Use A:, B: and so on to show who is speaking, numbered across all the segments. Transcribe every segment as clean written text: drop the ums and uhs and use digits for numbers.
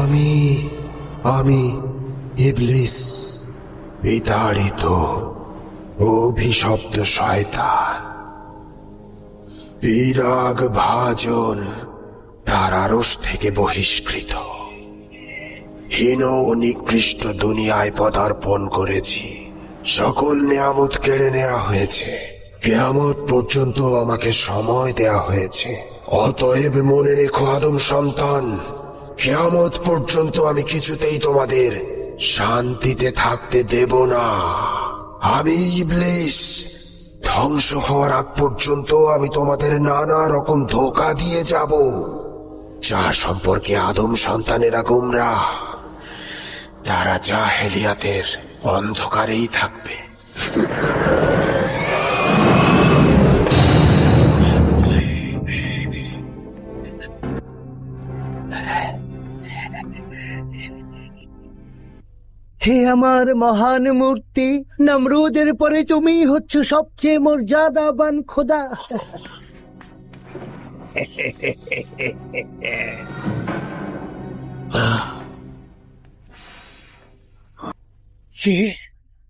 A: আমি আমি ইবলিস, বিতাড়িত অভিশপ্ত শয়তান, বিরাগ ভাজন, তার আরশ থেকে বহিষ্কৃত, হীন ও নিকৃষ্ট দুনিয়ায় পদার্পণ করেছি। সকল নিয়ামত কেড়ে নেওয়া হয়েছে। কিয়ামত পর্যন্ত আমাকে সময় দেয়া হয়েছে। অতএব মনে রেখো আদম সন্তান, কিয়ামত পর্যন্ত আমি কিছুতেই তোমাদের শান্তিতে থাকতে দেব না। আমি ইবলিস, ধ্বংস হওয়ার আগ পর্যন্ত আমি তোমাদের নানা রকম ধোঁকা দিয়ে যাব, যা সম্পর্কে আদম সন্তানেরা গোমরাহ। তারা জাহেলিয়াতের অন্ধকারেই থাকবে।
B: হে আমার মহান মূর্তি, নমরুদের পরে তুমি হচ্ছ সবচেয়ে মর্যাদাবান খোদা।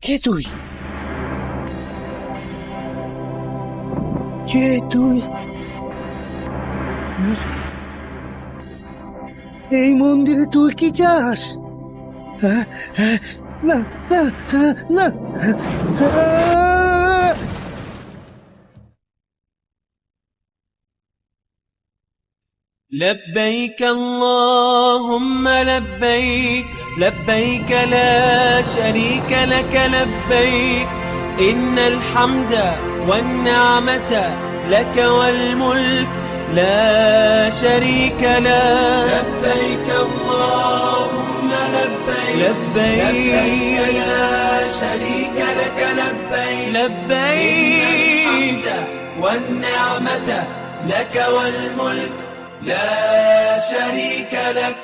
B: কে তুই? কে তুই? এই মন্দিরে তুই কি চাস? না না না।
C: لبيك اللهم لبيك، لبيك لا شريك لك لبيك، إن الحمد والنعمة لك والملك لا شريك لك. لبيك اللهم لبيك، لبيك لا شريك لك لبيك، لبيك والنعمة لك والملك لا شريك لك.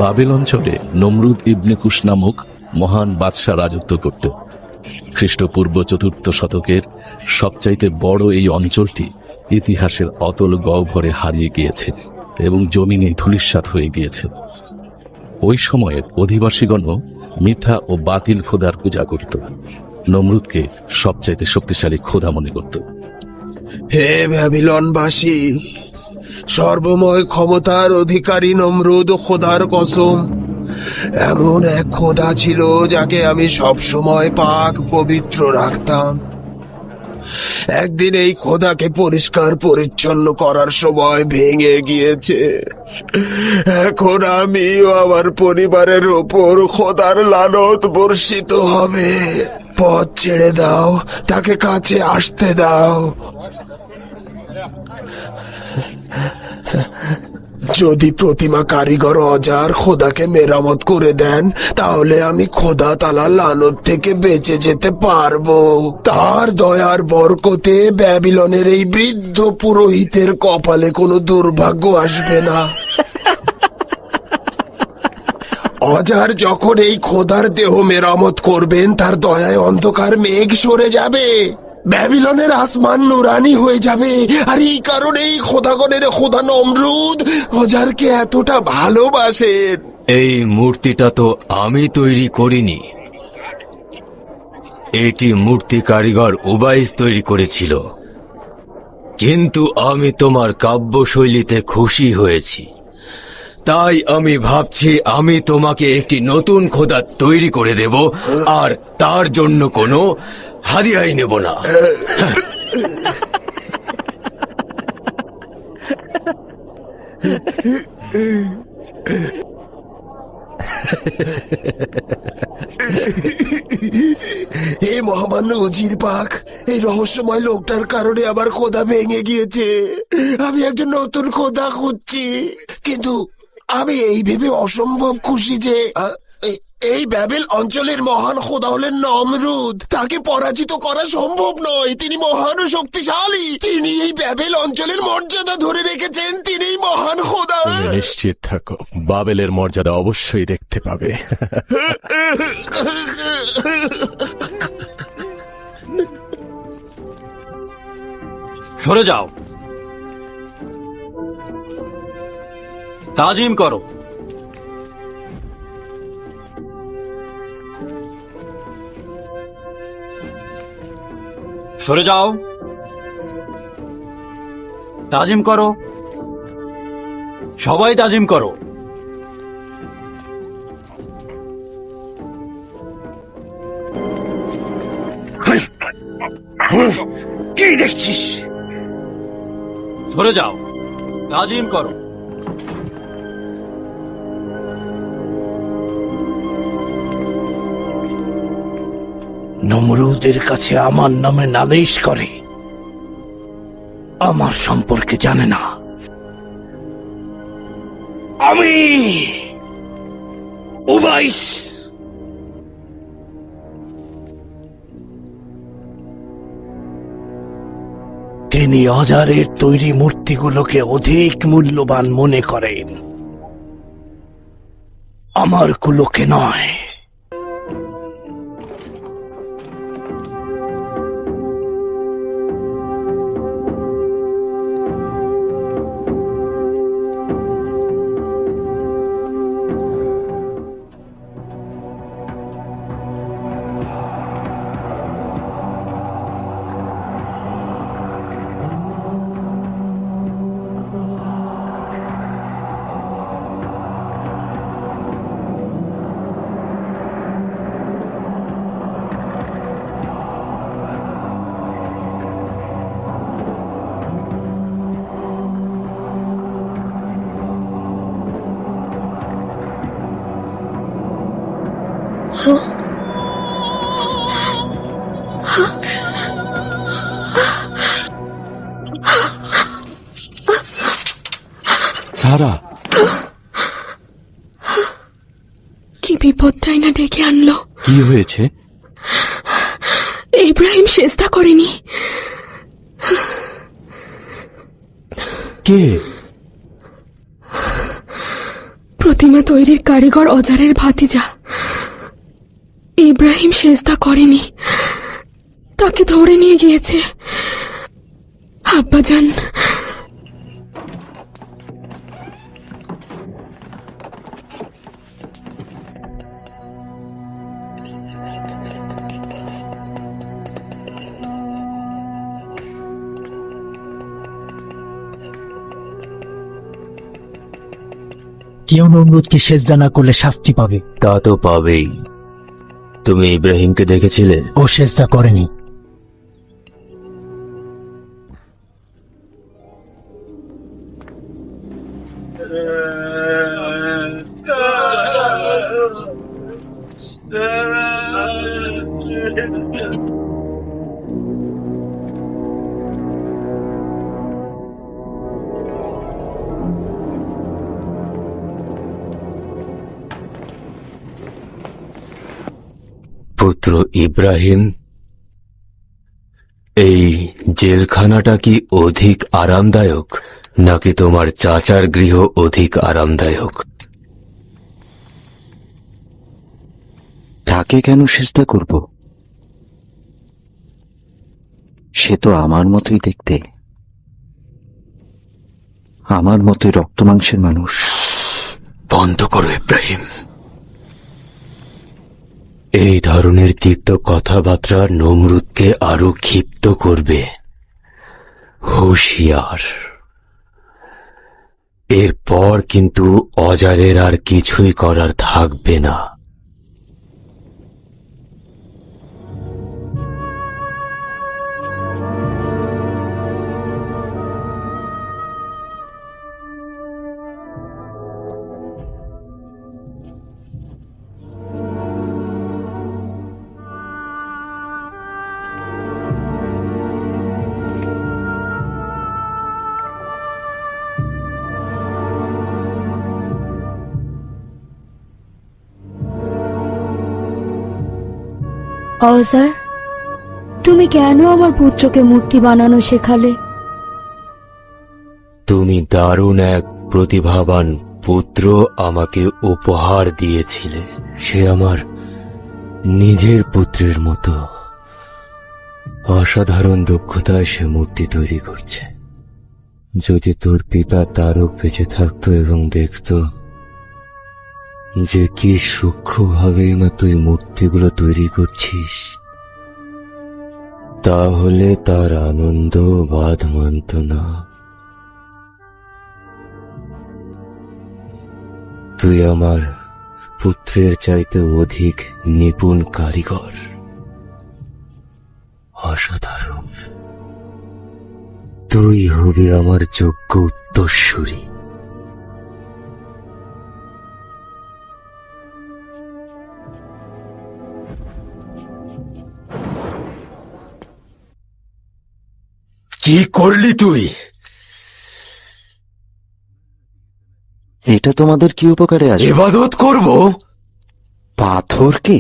D: বাবেল অঞ্চলে নমরুদ ইবনে কুশ নামক মহান বাদশাহ রাজত্ব করত। খ্রিস্টপূর্ব ৪র্থ শতকের সবচাইতে বড় এই অঞ্চলটি ইতিহাসের অতল গহ্বরে হারিয়ে গিয়েছে এবং জমিনে ধূলিসাৎ হয়ে গিয়েছে। ওই সময়ের অধিবাসীগণও মিথ্যা ও বাতিল খোদার পূজা করত। নমরুদকে সবচাইতে শক্তিশালী খোদা মনে করত।
A: হে ব্যাবিলনবাসী, সর্বময় ক্ষমতার অধিকারী নমরুদ খোদার কসম, এমন এক খোদা ছিল যাকে আমি সবসময় পাক পবিত্র রাখতাম। একদিন এই খোদাকে পরিষ্কার পরিচ্ছন্ন করার সময় ভেঙে গিয়েছে। এখন আমি ও আমার পরিবারের ওপর খোদার লানত বর্ষিত হবে। পথ ছেড়ে দাও, তাকে কাছে আসতে দাও। যদি প্রতিমা কারিগর অজার খোদাকে মেরামত করে দেন, তাহলে আমি খোদা তাআলা লানত থেকে বেঁচে যেতে পারবো। তার দয়ার বরকতে ব্যাবিলনের এই বৃদ্ধ পুরোহিতের কপালে কোনো দুর্ভাগ্য আসবে না। অজার যখন এই খোদার দেহ মেরামত করবেন, তার দয়ায় অন্ধকার মেঘ সরে যাবে, ব্যাবিলনের আসমান নুরানি হয়ে যাবে। আর এই কারণেই খোদাগণের খোদা নমরুদ অজারকে এতটা ভালোবাসেন।
E: এই মূর্তিটা তো আমি তৈরি করিনি, এটি মূর্তি কারিগর উবাইস তৈরি করেছিল। কিন্তু আমি তোমার কাব্যশৈলীতে খুশি হয়েছি, তাই আমি ভাবছি আমি তোমাকে একটি নতুন খোদা তৈরি করে দেব, আর তার জন্য কোনো হাদিয়াই নেব না।
A: হে মহামান্য উজির পাক, এই রহস্যময় লোকটার কারণে আমার খোদা ভেঙে গিয়েছে। আমি একজন নতুন খোদা খুঁজছি, কিন্তু আমি এই ভেবে অসম্ভব খুশি যে এই ব্যাবেল অঞ্চলের মহান খোদা হলেন নমরুদ। তাকে পরাজিত করা সম্ভব নয়। তিনি মহান ও শক্তিশালী। তিনি এই ব্যাবেল অঞ্চলের মর্যাদা ধরে রেখেছেন। তিনি মহান খোদা।
F: তুমি নিশ্চিত থাকো, বাবেলের মর্যাদা অবশ্যই দেখতে পাবে।
G: সরে যাও, তাজিম করো। সরে যাও, তাজিম করো, সবাই তাজিম করো।
A: কি দেখছিস?
G: সরে যাও, তাজিম করো।
B: নমরুদের কাছে আমার নামে নালিশ করে, আমার সম্পর্কে জানে না। আমি উবাইস, তিনি অজারের তৈরি মূর্তিগুলোকে অধিক মূল্যবান মনে করেন, আমার গুলোকে নয়।
F: সারা,
H: কি বিপদটাই না ডেকে আনলো।
F: কি হয়েছে?
H: ইব্রাহিম সেজদা করেনি।
F: কে?
H: প্রতিমা তৈরির কারিগর অজারের ভাতিজা। ইব্রাহিম সেজদা করেনি, তাকে ধরে নিয়ে গিয়েছে। আব্বাজান,
B: কেউ নমরুদকে সেজদা না করলে শাস্তি পাবে।
E: তা তো পাবেই। তুমি ইব্রাহিমকে দেখেছিলে?
B: ও সেজদা করেনি।
E: পুত্র ইব্রাহিম, এই জেলখানাটা কি অধিক আরামদায়ক, নাকি তোমার চাচার গৃহ অধিক আরামদায়ক?
I: তাকে কেন সেজদা করব? সে তো আমার মতোই দেখতে, আমার মতোই রক্ত মাংসের মানুষ।
E: বন্ধ করো ইব্রাহিম। এই ধরনের তিক্ত কথাবার্তা নমরুদকে আরো ক্ষিপ্ত করবে। হুঁশিয়ার, এরপর কিন্তু অজারের আর কিছুই করার থাকবে না।
H: অজার, তুমি কেন আমার পুত্রকে মূর্তি বানানো শেখালে?
E: তুমি দারুণ এক প্রতিভাবান পুত্র আমাকে উপহার দিয়েছিলে। সে আমার নিজের পুত্রের মতো। অসাধারণ দক্ষতায় সে মূর্তি তৈরি করছে। যদি তোর পিতা তারক বেঁচে থাকতো এবং দেখতো যে কি সূক্ষ্মভাবে না তুই মূর্তিগুলো তৈরি করছিস, তাহলে তার আনন্দ বাদ মানত না। তুই আমার পুত্রের চাইতে অধিক নিপুণ কারিগর। অসাধারণ। তুই হবি আমার যোগ্য উত্তরসূরি। কি করলি তুই?
I: এটা তোমাদের কি উপকারে আসবে?
E: ইবাদত করব?
I: পাথরকে?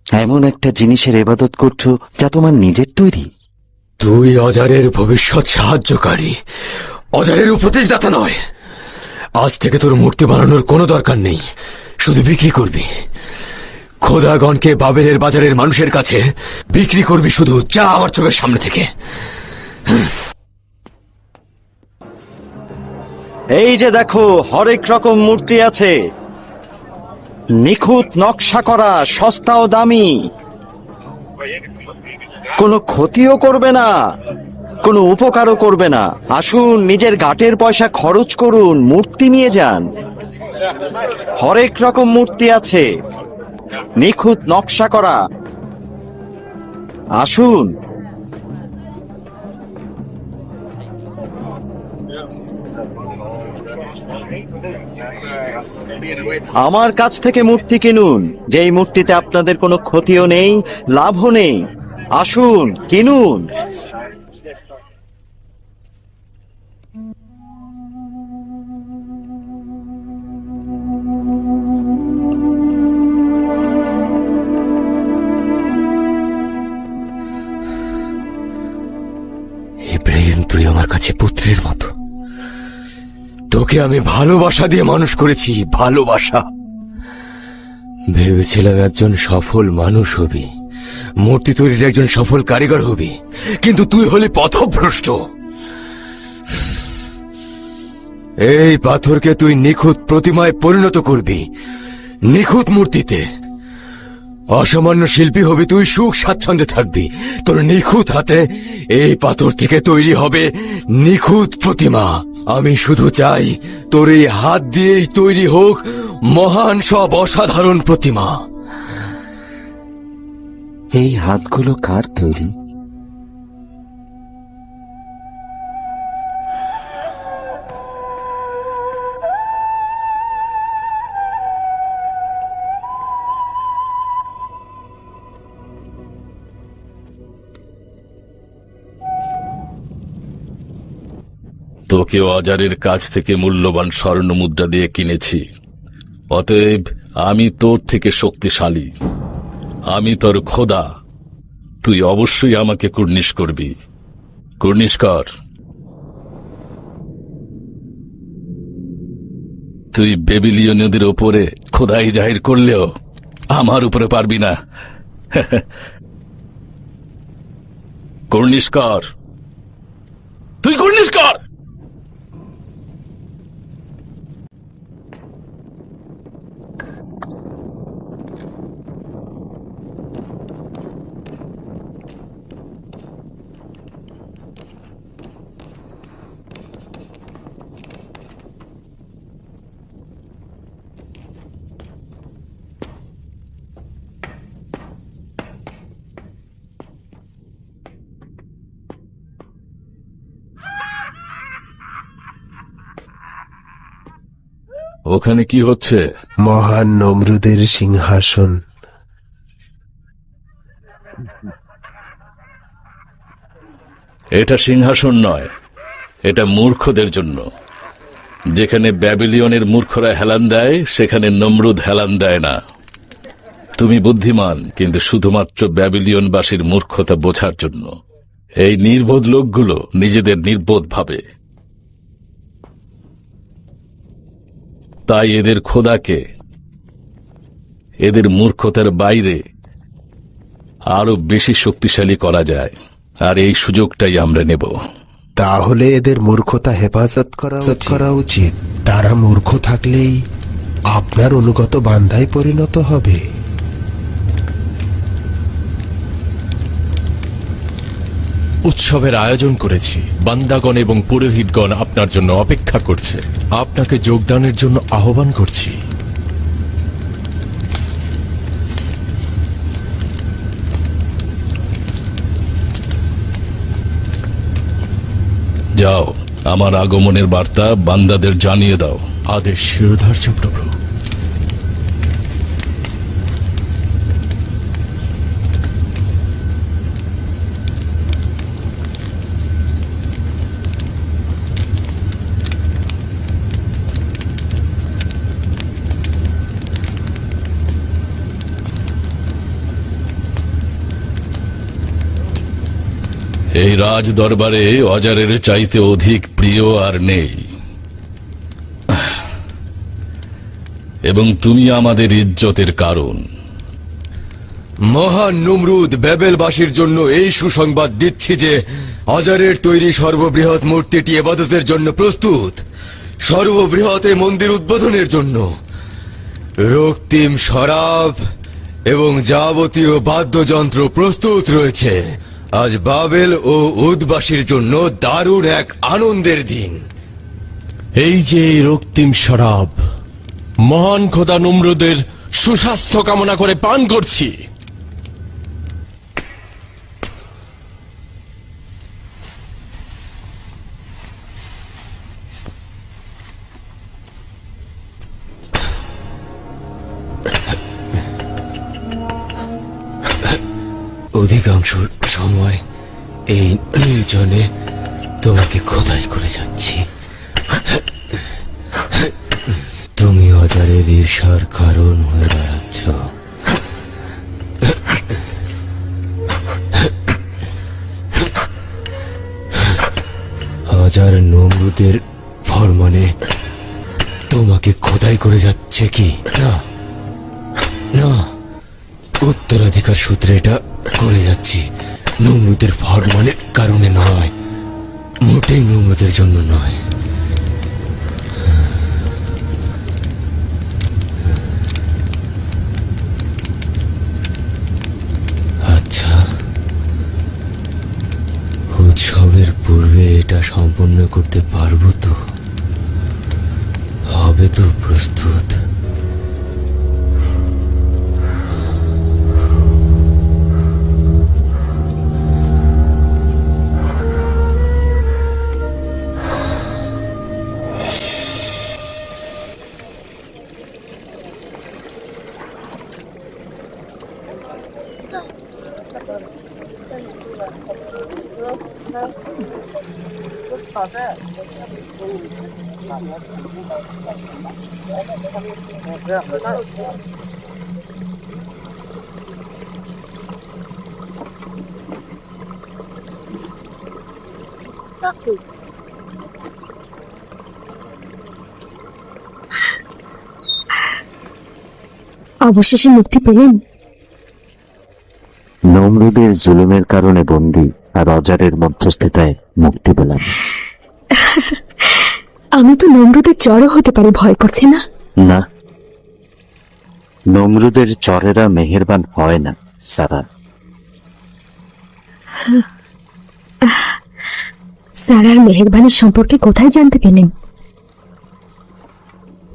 I: এমন একটা জিনিসের ইবাদত করছো যা তোমার নিজের তৈরি।
E: তুই অজারের ভবিষ্যৎ সাহায্যকারী, অজারের উপদেশদাতা নয়। আজ থেকে তোর মূর্তি বানানোর কোনো দরকার নেই, শুধু বিক্রি করবি। খোদাগণকে বাবেলের বাজারের মানুষের কাছে বিক্রি করবি শুধু। যা আমার চোখের সামনে থেকে।
J: এই যে দেখো, হরেক রকম মূর্তি আছে, নিখুঁত নকশা করা, সস্তা ও দামি। কোনো ক্ষতিও করবে না, কোনো উপকারও করবে না। আসুন, নিজের গাটের পয়সা খরচ করুন, মূর্তি নিয়ে যান। হরেক রকম মূর্তি আছে, নিখুঁত নকশা করা। আসুন। আমার কাছ থেকে মূর্তি কিনুন, যেই মূর্তিতে আপনাদের কোনো ক্ষতিও নেই, লাভও নেই। আসুন, কিনুন।
E: ইব্রাহিম, তুই আমার কাছে পুত্রের মতো। তোকে আমি ভালোবাসা দিয়ে মানুষ করেছি, ভালোবাসা। ভেবেছিলাম একজন সফল মানুষ হবি, মূর্তি তৈরির একজন সফল কারিগর হবি, কিন্তু তুই হলি পথভ্রষ্ট। এই পাথরকে তুই নিখুঁত প্রতিমায় পরিণত করবি, নিখুঁত মূর্তিতে। অসামান্য শিল্পী হবি তুই, সুখ স্বাচ্ছন্দ্যে থাকবি। তোর নিখুঁত হাতে এই পাথর থেকে তৈরি হবে নিখুঁত প্রতিমা। আমি শুধু চাই তোর এই হাত দিয়েই তৈরি হোক মহান সব অসাধারণ প্রতিমা।
I: এই হাতগুলো কার তৈরি?
D: তোকে অজারের কাছ থেকে মূল্যবান স্বর্ণ মুদ্রা দিয়ে কিনেছি, অতএব আমি তোর থেকে শক্তিশালী। আমি তোর খোদা, তুই অবশ্যই আমাকে কুর্নিশ করবি। কুর্নিশ কর। তুই বেবিলিয়নীয়দের ওপরে খোদাই জাহির করলেও আমার উপরে পারবি না। কুর্নিশ কর, তুই কুর্নিশ কর। ওখানে কি হচ্ছে?
A: মহান নমরুদের সিংহাসন।
D: এটা সিংহাসন নয়, এটা মূর্খদের জন্য। যেখানে ব্যাবিলিয়নের মূর্খরা হেলান দেয়, সেখানে নমরুদ হেলান দেয় না। তুমি বুদ্ধিমান, কিন্তু শুধুমাত্র ব্যাবিলিয়নবাসীর মূর্খতা বোঝার জন্য। এই নির্বোধ লোকগুলো নিজেদের নির্বোধ ভাবে, তাই এদের খোদাকে এদের মূর্খতার বাইরে আরো বেশি শক্তিশালী করা যায়, আর এই সুযোগটাই আমরা নেব।
A: তাহলে এদের মূর্খতা হেফাজত করা উচিত। তারা মূর্খ থাকলেই আপনার অনুগত বান্দায় পরিণত হবে।
F: উৎসবের আয়োজন করেছি, বান্দাগণ এবং পুরোহিতগণ আপনার জন্য অপেক্ষা করছে। আপনাকে যোগদানের জন্য আহ্বান করছি।
D: যাও, আমার আগমনের বার্তা বান্দাদের জানিয়ে দাও।
F: আদেশ শিরোধার্য প্রভু।
D: এই রাজ দরবারে অজারের চাইতে অধিক প্রিয় আর নেই, এবং তুমি আমাদের ইজ্জতের কারণ।
E: মহান নমরুদ ব্যাবেলবাসীর জন্য এই সুসংবাদ দিচ্ছি যে অজারের তৈরি সর্ববৃহৎ মূর্তিটি ইবাদতের জন্য প্রস্তুত। সর্ববৃহৎ এই মন্দির উদ্বোধনের জন্য রক্তিম শরাব এবং যাবতীয় বাদ্যযন্ত্র প্রস্তুত রয়েছে। আজ বাবেল ও উদবাসীর জন্য দারুণ এক আনন্দের দিন।
F: এই যে রক্তিম শরাব, মহান খোদা নমরুদের সুস্বাস্থ্য কামনা করে পান করছি।
E: অধিকাংশ সময় এই নির্জনে তোমাকে খোদাই করে যাচ্ছি। তুমি অজারের ঈর্ষার কারণ হয়ে দাঁড়াচ্ছ। অজার নমরুদের ফরমানে তোমাকে খোদাই করে যাচ্ছে কি না? না, উত্তরাধিকার সূত্রে এটা করে যাচ্ছি। নমরুদের ফরমানের কারণে নয়, মোটেই নমরুদের জন্য নয়। আচ্ছা, উৎসবের পূর্বে এটা সম্পন্ন করতে পারবো তো? হবে তো প্রস্তুত?
H: অবশেষে মুক্তি পেলেন।
I: নমরুদের জুলুমের কারণে বন্দী, আর অজারের মধ্যস্থতায় মুক্তি পেলাম।
H: আমি তো নমরুদের চরও হতে পারি, ভয় করছে না?
I: না, নমরুদের চরেরা মেহেরবান হয় না সারা।
H: সারার মেহেরবানির সম্পর্কে কোথায় জানতে পেলেন?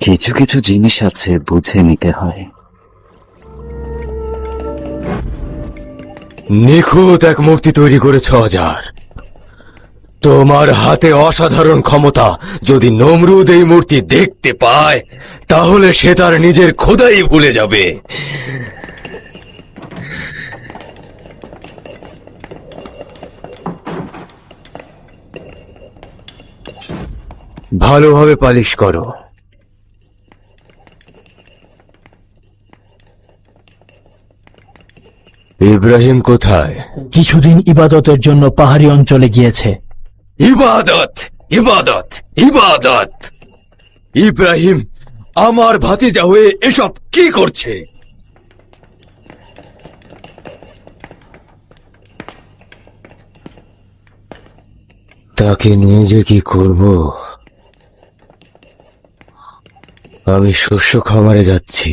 I: কিছু কিছু জিনিস আছে, বুঝে নিতে হয়।
E: নিখুঁত এক মূর্তি তৈরি করেছ অজার। তোমার হাতে অসাধারণ ক্ষমতা। যদি নমরুদ এই মূর্তি দেখতে পায় তাহলে সে তার নিজের খোদাই ভুলে যাবে। ভালোভাবে পালিশ করো। ইব্রাহিম কোথায়?
B: কিছুদিন ইবাদতের জন্য পাহাড়ি অঞ্চলে গিয়েছে।
E: ইবাদত, ইবাদত, ইবাদত! ইব্রাহিম আমার ভাতিজা হয়ে এসব কি করছে? তাকে নিয়ে যে কি করব? আমি শস্য খামারে যাচ্ছি।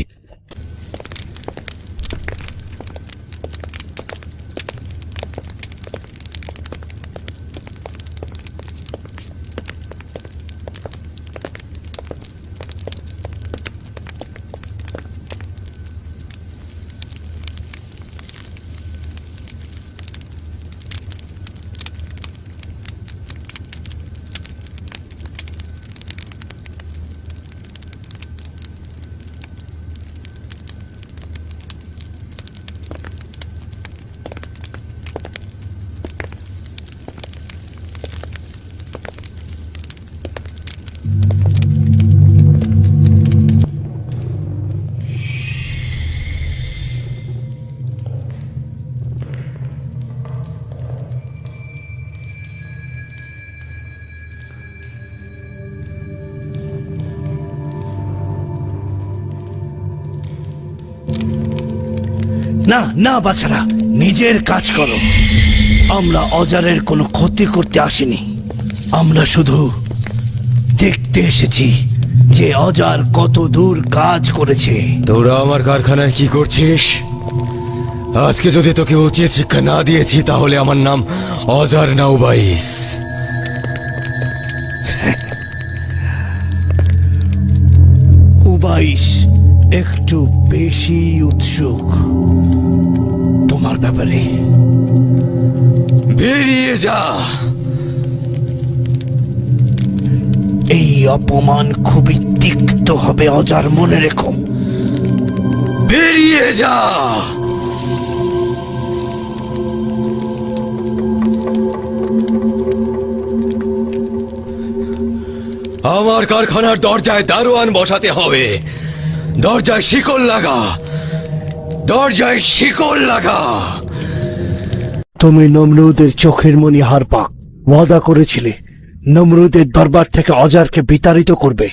B: না না বাছারা, নিজের কাজ করো। আমরা অজারের কোনো ক্ষতি করতে আসিনি। আমরা শুধু দেখতে এসেছি যে অজার কত দূর কাজ করেছে।
E: তোরা আমার কারখানায় কি করছিস? আজকে যদি তোকে উচিত শিক্ষা না দিয়েছি তাহলে আমার নাম অজার না উবাইস।
B: উবাইস একটু বেশি উৎসুক তোমার ব্যাপারে।
E: বেরিয়ে যা।
B: এই অপমান খুবই তিক্ত হবে অজার, মনে রেখো।
E: বেরিয়ে যা। আমার কারখানার দরজায় দারোয়ান বসাতে হবে। দরজায় শিকল লাগা, দরজায় শিকল লাগা।
B: তুমি নমরুদের চোখের মণি হারপাক, ওয়াদা করেছিলে নমরুদের দরবার থেকে অজারকে বিতাড়িত করবে,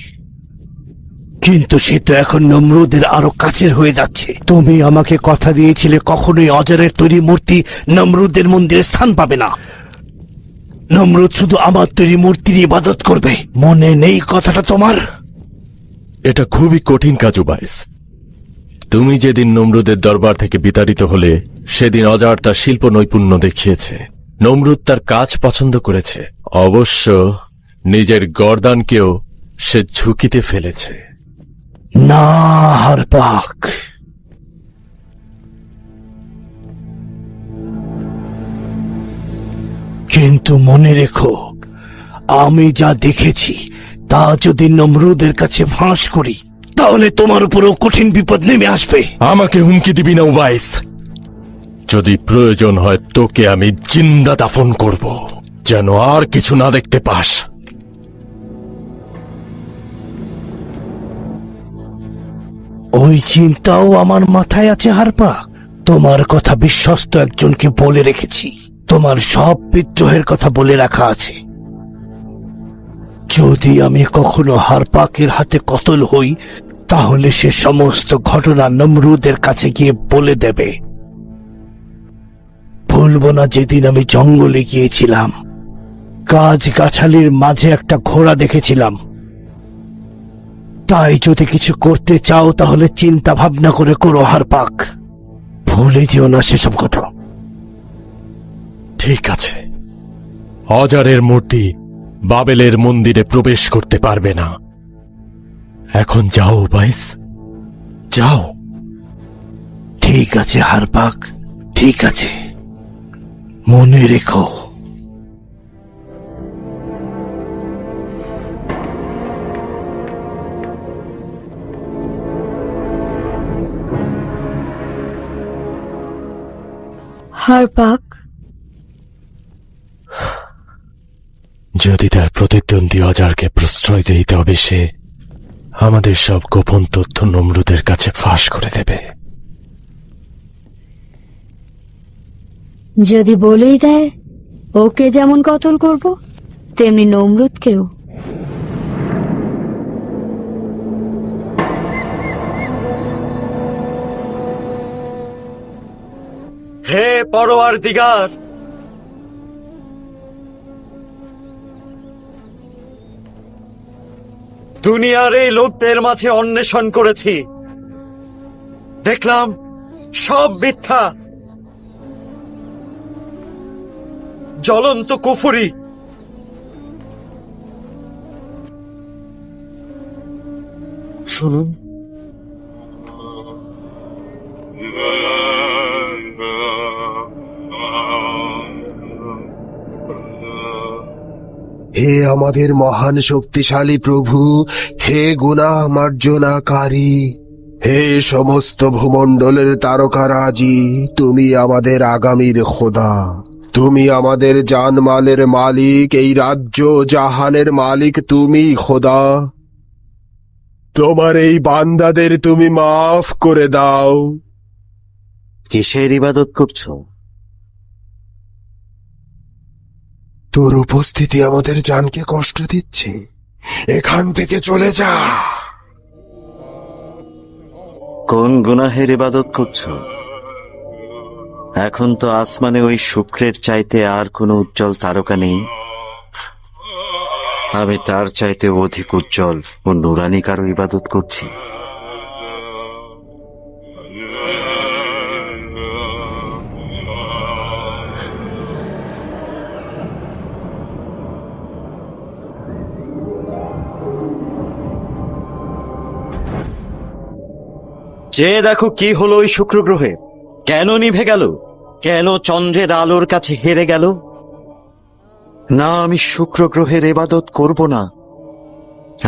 B: কিন্তু সে তো এখন নমরুদের আরো কাছের হয়ে যাচ্ছে। তুমি আমাকে কথা দিয়েছিলে কখনোই অজারের তৈরি মূর্তি নমরুদের মন্দিরে স্থান পাবে না। নমরুদ শুধু আমার তৈরি মূর্তির ইবাদত করবে, মনে নেই কথাটা তোমার?
F: এটা খুবই কঠিন কাজ উবাইস। তুমি যেদিন নমরুদের দরবার থেকে বিতাড়িত হলে সেদিন অজার তার শিল্প নৈপুণ্য দেখিয়েছে। নমরুদ তার কাজ পছন্দ করেছে, অবশ্য নিজের গর্দানকেও সে ঝুঁকিতে ফেলেছে।
B: না হারপাক, কিন্তু মনে রেখো, আমি যা দেখেছি তা যদি নমরুদের কাছে ফাঁস করি তাহলে তোমার উপরও কঠিন বিপদ নেমে আসবে।
F: আমাকে হুমকি দিবি না উবাইস। যদি প্রয়োজন হয় তোকে আমি জিন্দা দাফন করব, যেন আর কিছু না দেখতে পাস।
B: ওই চিন্তাও আমার মাথায় আছে হারপাক। তোমার কথা বিশ্বস্ত একজনকে বলে রেখেছি। তোমার সব বিদ্রোহের কথা বলে রাখা আছে। যদি আমি কখনো হারপাকের হাতে কতল হই তাহলে সে সমস্ত ঘটনা নমরুদের কাছে গিয়ে বলে দেবে। ভুলবো না যেদিন আমি জঙ্গলে গিয়েছিলাম, গাছ গাছালির মাঝে একটা ঘোড়া দেখেছিলাম। তাই যদি কিছু করতে চাও তাহলে চিন্তা ভাবনা করে করো হারপাক, ভুলে যেও না সেসব কথা।
F: ঠিক আছে, অজারের মূর্তি বাবেলের মন্দিরে প্রবেশ করতে পারবে না। এখন যাও উবাইস, যাও।
B: ঠিক আছে হারপাক, ঠিক আছে, মনে রেখো।
H: হারপাক,
F: যদি তার প্রতিদ্বন্দ্বী অজারকে প্রশ্রয় দিতে হবে, সে আমাদের সব গোপন তথ্য নমরুদের কাছে ফাঁস করে দেবে।
H: যদি বলেই দেয় ওকে যেমন কতল করব, তেমনি নমরুদকেও।
J: হে পরওয়ারদিগার, দুনিয়ার এই লোকদের মাঝে অন্বেষণ করেছি, দেখলাম সব মিথ্যা, জ্বলন্ত কুফরি। শুনুন,
A: হে আমাদের মহান শক্তিশালী প্রভু, হে গুনাহ মার্জনাকারী, হে সমস্ত ভূমণ্ডলের তারকারাজি, তুমি আমাদের আগামীর খোদা। তুমি আমাদের জানমালের মালিক, এই রাজ্য জাহানের মালিক তুমি খোদা। তোমার এই বান্দাদের তুমি মাফ করে দাও।
J: কিসের ইবাদত করছো?
A: তোর উপস্থিতি আমাদের জানকে কষ্ট দিচ্ছে, এখান থেকে চলে যা।
J: কোন গুনাহের ইবাদত করছো? এখন তো আসমানে ওই শুক্রের চাইতে আর কোনো উজ্জ্বল তারকা নেই। আমি তার চাইতে অধিক উজ্জ্বল ও নুরানি কারো ইবাদত করছি। চেয়ে দেখো কি হলো ওই শুক্র গ্রহে, কেন নিভে গেল, কেন চন্দ্রের আলোর কাছে হেরে গেল। না, আমি শুক্র গ্রহের ইবাদত করব না।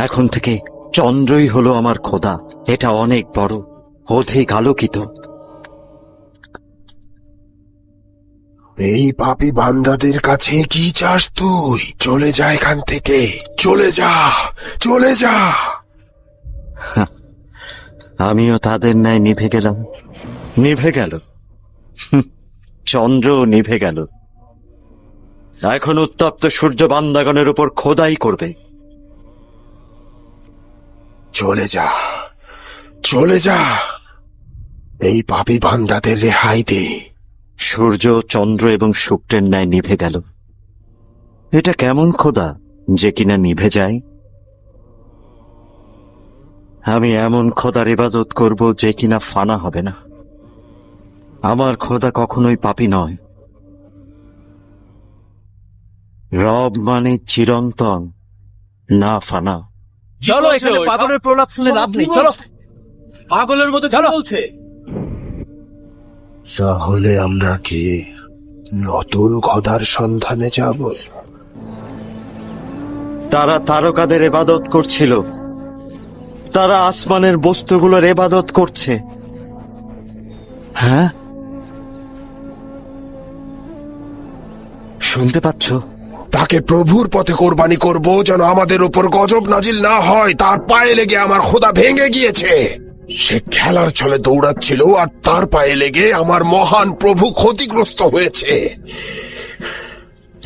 J: এখন থেকে চন্দ্রই হলো আমার খোদা। এটা অনেক বড়, অধিক আলোকিত।
A: এই পাপী বান্দাদের কাছে কি চাস তুই? চলে যা এখান থেকে, চলে যা, চলে যা।
J: আমিও তাদের ন্যায় নিভে গেলাম, নিভে গেল। চন্দ্র নিভে গেল। এখন উত্তপ্ত সূর্য বান্দাগণের উপর খোদাই করবে।
A: চলে যা, চলে যা, এই পাপী বান্দাদের রেহাই দে।
J: সূর্য, চন্দ্র এবং শুক্রের ন্যায় নিভে গেল। এটা কেমন খোদা যে কিনা নিভে যায়? আমি এমন খোদার ইবাদত করব যে কিনা ফানা হবে না। আমার খোদা কখনোই পাপী নয়। রব মানে চিরন্তন, না ফানা।
G: চলো, এখানে পাগলের প্রলাপ শুনে লাভ নেই। চলো, পাগলের মতো চলছে।
A: তাহলে আমরা কি নতুন খোদার সন্ধানে যাব?
J: তারা তারকাদের ইবাদত করছিল, তারা আসমানের বস্তুগুলোর ইবাদত করছে। হ্যাঁ, শুনতে পাচ্ছ?
A: তাকে প্রভুর পথে কোরবানি করব, যেন আমাদের উপর গজব নাজিল না হয়। তার পায়ে লেগে আমার খোদা ভেঙে গিয়েছে। সে খেলার ছলে দৌড়াচ্ছিল আর তার পায়ে লেগে আমার মহান প্রভু ক্ষতিগ্রস্ত হয়েছে।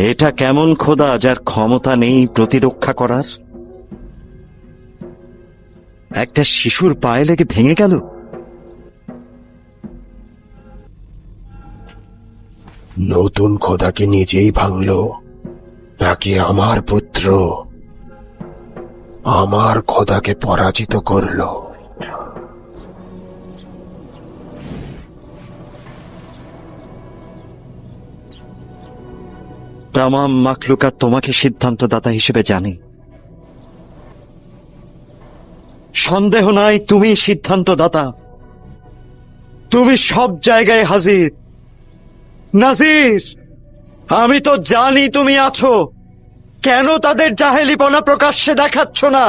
J: এটা কেমন খোদা যার ক্ষমতা নেই প্রতিরক্ষা করার? একটা শিশুর পায়ে লেগে ভেঙে গেল।
A: নতুন খোদাকে নিজেই ভাঙল, নাকি আমার পুত্র আমার খোদাকে পরাজিত করলো?
J: তামাম মাখলুকাত তোমাকে সিদ্ধান্তদাতা হিসেবে জানে। সন্দেহ নাই তুমি সিদ্ধান্তদাতা। তুমি সব জায়গায় হাজির। নাজির, আমি তো জানি তুমি আছো। কেন তাদের জাহেলিপনা প্রকাশ্যে দেখাচ্ছ না?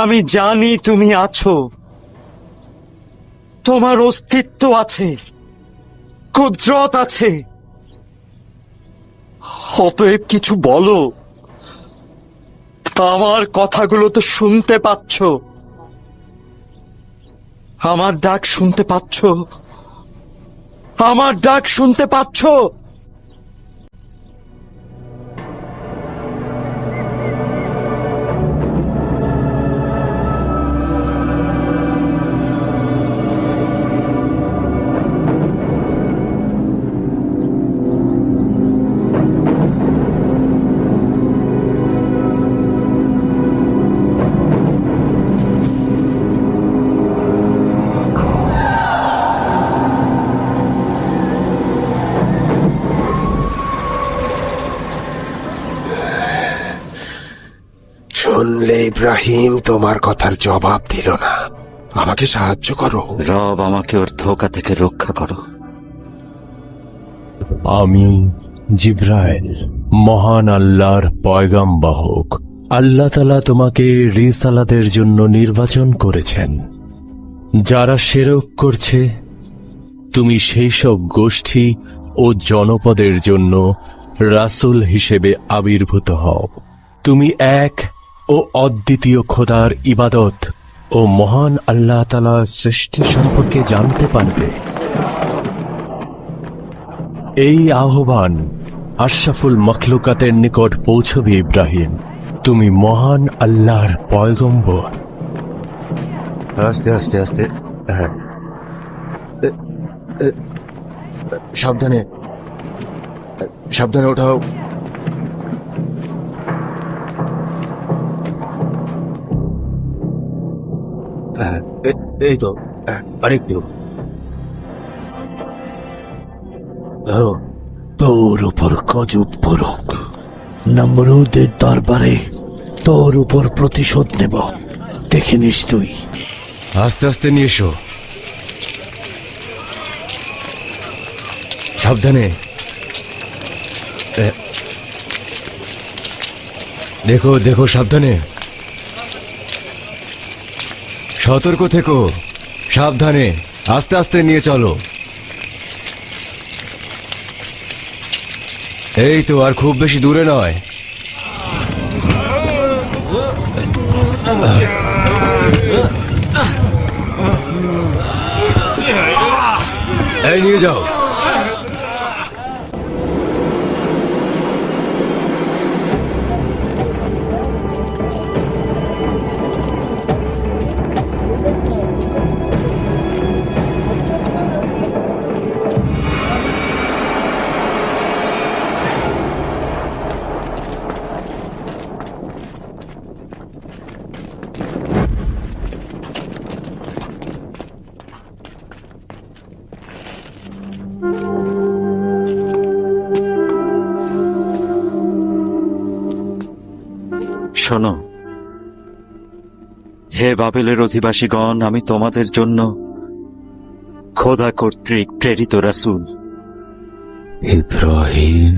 J: আমি জানি তুমি আছো, তোমার অস্তিত্ব আছে। কুদরত আছে। অতএব কিছু বলো। আমার কথাগুলো তো শুনতে পাচ্ছ, আমার ডাক শুনতে পাচ্ছ, আমার ডাক শুনতে পাচ্ছ?
A: শুনলে ইব্রাহিম তোমার কথার জবাব দিল না। আমাকে সাহায্য করো।
J: রব, আমাকে ওর ধোঁকা থেকে রক্ষা করো।
F: আমি জিব্রাইল, মহান আল্লাহর পয়গামবাহক। আল্লাহ তাআলা তোমাকে রিসালাতের জন্য নির্বাচন করেছেন। যারা শিরক করছে, তুমি সেই সব গোষ্ঠী ও জনপদের জন্য রাসূল হিসেবে আবির্ভূত হও। তুমি এক ও অদ্বিতীয় খোদার ইবাদত ও মহান আল্লাহ তাআলার সৃষ্টি সম্পর্কে জানতে পারবে। এই আহ্বান আশরাফুল মখলুকাতের নিকট পৌঁছবে ইব্রাহিম। তুমি মহান আল্লাহর পয়গম্বর।
E: আস্তে আস্তে আস্তে, হ্যাঁ, সাবধানে সাবধানে ওঠাও। এই তো, আরেকটু ধরো।
B: তোর উপর গজব পড়ুক। নমরুদের দরবারে তোর উপর প্রতিশোধ নেব, দেখে নিস তুই।
E: আস্তে আস্তে নিয়ে এসো, সাবধানে। দেখো দেখো, সাবধানে, সতর্ক থেকো, সাবধানে, আস্তে আস্তে নিয়ে চলো। এই তো, আর খুব বেশি দূরে নয়। এই নিয়ে যাও।
J: শোনো, হে বাবেলের অধিবাসীগণ, আমি তোমাদের জন্য খোদা কর্তৃক প্রেরিত রাসূল।
E: ইব্রাহিম,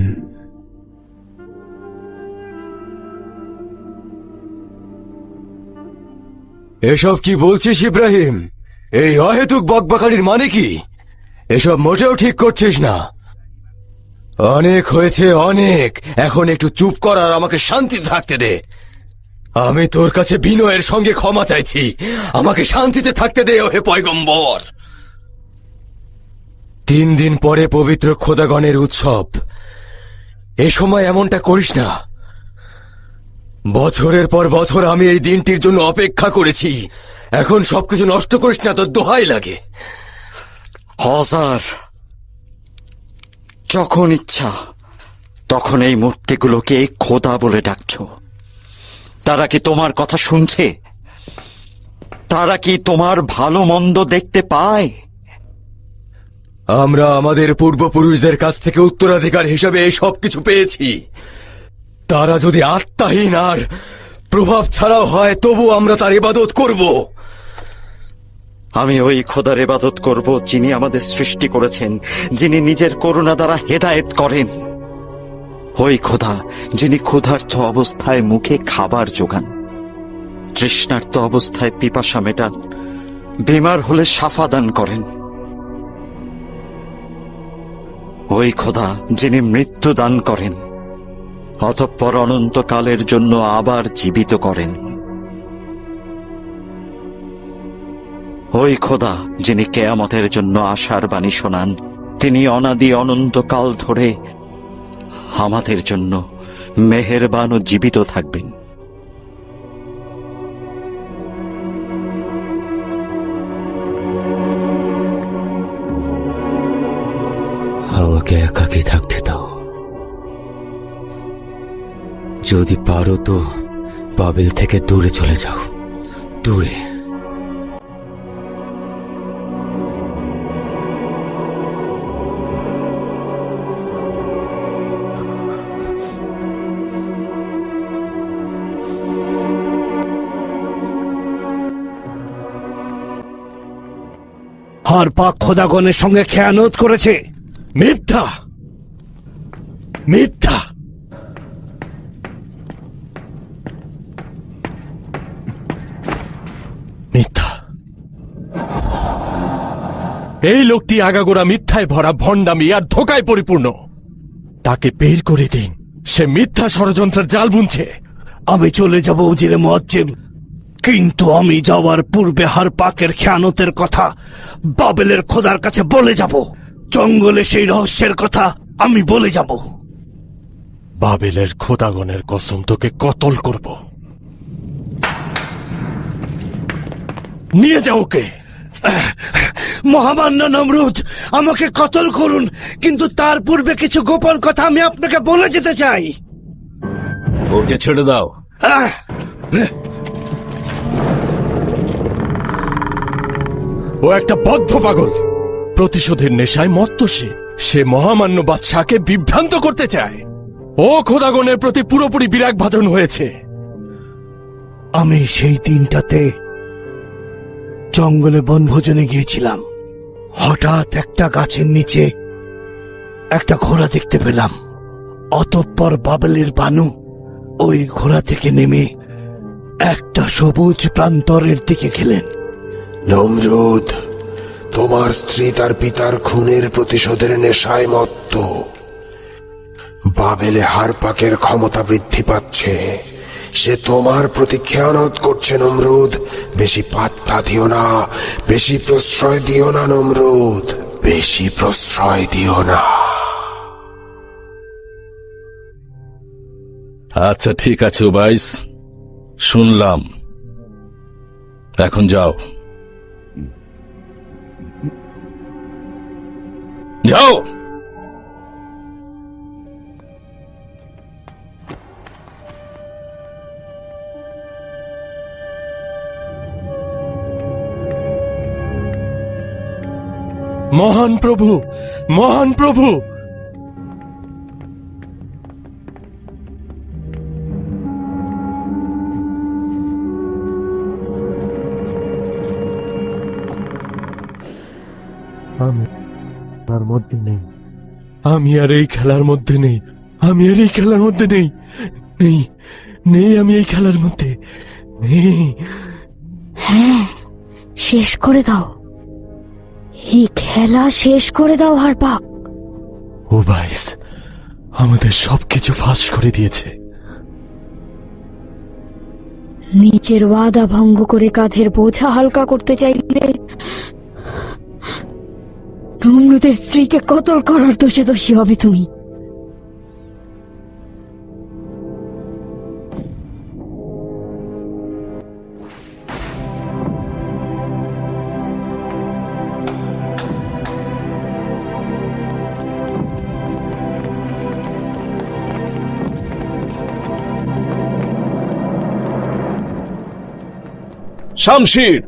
E: এসব কি বলছিস ইব্রাহিম? এই অহেতুক বকবকানির মানে কি? এসব মোটেও ঠিক করছিস না। অনেক হয়েছে, অনেক। এখন একটু চুপ কর আর আমাকে শান্তিতে থাকতে দে। আমি তোর কাছে বিনয়ের সঙ্গে ক্ষমা চাইছি। আমাকে শান্তিতে থাকতে দে, ওহে পয়গম্বর। 3 দিন পরে পবিত্র খোদাগণের উৎসব। এ সময় এমনটা করিস না। বছরের পর বছর আমি এই দিনটির জন্য অপেক্ষা করেছি। এখন সবকিছু নষ্ট করিস না, তোর দোহাই লাগে।
J: হজার, যখন ইচ্ছা তখন এই মূর্তিগুলোকে খোদা বলে ডাকছো। তারা কি তোমার কথা শুনছে? তারা কি তোমার ভালো মন্দ দেখতে পায়?
E: আমরা আমাদের পূর্বপুরুষদের কাছ থেকে উত্তরাধিকার হিসেবে এই সব কিছু পেয়েছি। তারা যদি আত্মাহীন আর প্রভাব ছাড়াও হয়, তবু আমরা তার ইবাদত করব।
J: আমি ওই খোদার ইবাদত করব যিনি আমাদের সৃষ্টি করেছেন, যিনি নিজের করুণা দ্বারা হেদায়েত করেন। ওই খোদা যিনি ক্ষুধার্ত অবস্থায় মুখে খাবার যোগান, তৃষ্ণার্ত অবস্থায় পিপাসা মেটান, বিমার হলে শাফা দান করেন। ওই খোদা যিনি মৃত্যু দান করেন অতঃপর অনন্তকালের জন্য আবার জীবিত করেন, ওই খোদা যিনি কেয়ামতের জন্য আশার বাণী শোনান, তিনি অনাদি অনন্তকাল ধরে আমাদের জন্য মেহেরবান ও জীবিত থাকবেন।
E: আমাকে একাকী থাকতে দাও। যদি পারো তো বাবেল থেকে দূরে চলে যাও, দূরে।
B: হারপাক খোদাগণের সঙ্গে খেয়ানত করেছে।
F: মিথ্যা, মিথ্যা। মিথ্যা। এই লোকটি আগাগোড়া মিথ্যায় ভরা ভণ্ডামি আর ধোকায় পরিপূর্ণ। তাকে বের করে দিন, সে মিথ্যা ষড়যন্ত্রের জাল বুনছে।
B: আমি চলে যাব উজিরে মুয়াজ্জিম, কিন্তু আমি যাওয়ার পূর্বে হারপাকের খেয়ানতের কথা বাবেলের খোদার কাছে বলে যাব। জঙ্গলে সেই রহস্যের কথা আমি বলে যাব।
F: বাবেলের খোদাগণের কসম, তোকে কতল করব। নিয়ে যাও ওকে।
B: মহামান্য নমরুদ, আমাকে কতল করুন, কিন্তু তার পূর্বে কিছু গোপন কথা আমি আপনাকে বলে যেতে চাই।
D: ওকে ছেড়ে দাও।
F: ও একটা বদ্ধ পাগল, প্রতিশোধের নেশায় মত্ত। সে মহামান্য বাদশাকে বিভ্রান্ত করতে চায়। ও খোদাগণের প্রতি পুরোপুরি বিরাগ ভাজন হয়েছে।
B: আমি সেই দিনটাতে জঙ্গলে বনভোজনে গিয়েছিলাম। হঠাৎ একটা গাছের নিচে একটা ঘোড়া দেখতে পেলাম। অতঃপর বাবেলের বানু ওই ঘোড়া থেকে নেমে একটা সবুজ প্রান্তরের দিকে গেলেন।
A: নমরুদ, তোমার স্ত্রী তার পিতার খুনের প্রতিশোধের নেশায় মত্ত। বাবেলে হারপাকের ক্ষমতা বৃদ্ধি পাচ্ছে। সে তোমার প্রতি খেয়ানত করছে নমরুদ। বেশি পাত্তা দিও না, বেশি প্রশ্রয় দিও না নমরুদ, বেশি প্রশ্রয় দিও না।
D: আচ্ছা ঠিক আছে উবাইস, শুনলাম। এখন যাও, যাও।
F: মহান প্রভু, মহান প্রভু। আমি আর এই খেলার মধ্যে নেই। আমি আর এই খেলার মধ্যে নেই। নেই, নেই, আমি এই খেলার মধ্যে নেই।
H: হ্যাঁ, শেষ করে দাও, এই খেলা শেষ করে দাও হারপাক।
F: উবাইস আমাদের সবকিছু ফাঁস করে দিয়েছে।
H: নিজের ওয়াদা ভঙ্গ করে কাঁধের বোঝা হালকা করতে চাইলে নমরুদের স্ত্রীকে কতল করার দোষে দোষী হবে তুমি।
B: শামশির,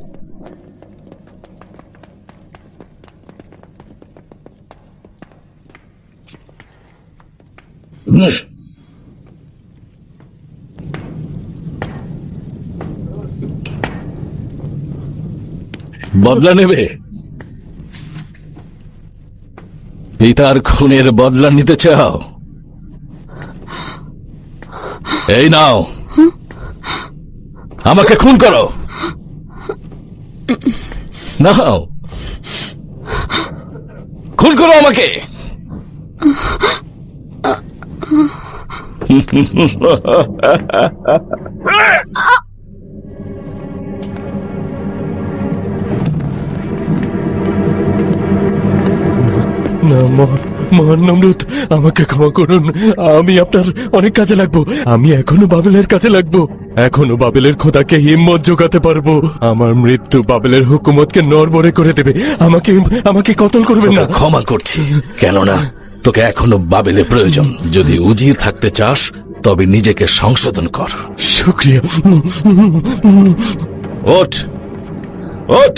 D: বদলা নেবে? পিতার খুনের বদলা নিতে চাও? এই নাও, আমাকে খুন করো। নাও, খুন করো আমাকে।
F: না, মহান নমরুদ, আমাকে ক্ষমা করুন। আমি আপনার অনেক কাজে লাগবো। আমি এখনো বাবেলের কাজে লাগবো। এখনো বাবেলের খোদাকে হিম্মত জোগাতে পারবো। আমার মৃত্যু বাবেলের হুকুমতকে নড়বড়ে করে দেবে। আমাকে কতল করবেন না।
D: তোকে ক্ষমা করছি, কেননা তোকে এখনো বাবেলে প্রয়োজন। যদি উজির থাকতে চাস তবে নিজেকে সংশোধন কর।
F: শুক্রিয়া।
D: ওঠ ওঠ,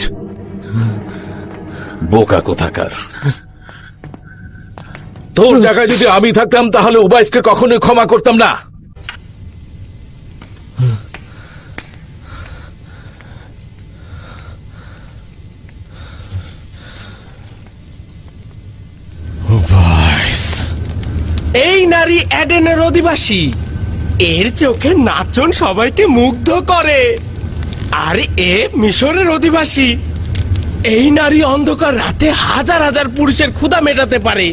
D: বোকা কোথাকার। তোর জায়গায় যদি আমি থাকতাম তাহলে উবাইসকে কখনোই ক্ষমা করতাম না।
G: এই নারী এডেনের অধিবাসী। এর চোখে নাচন সবাইকে মুগ্ধ করে। আর এ মিশরের অধিবাসী। এই নারী অন্ধকার রাতে হাজার হাজার পুরুষের ক্ষুধা মেটাতে পারে।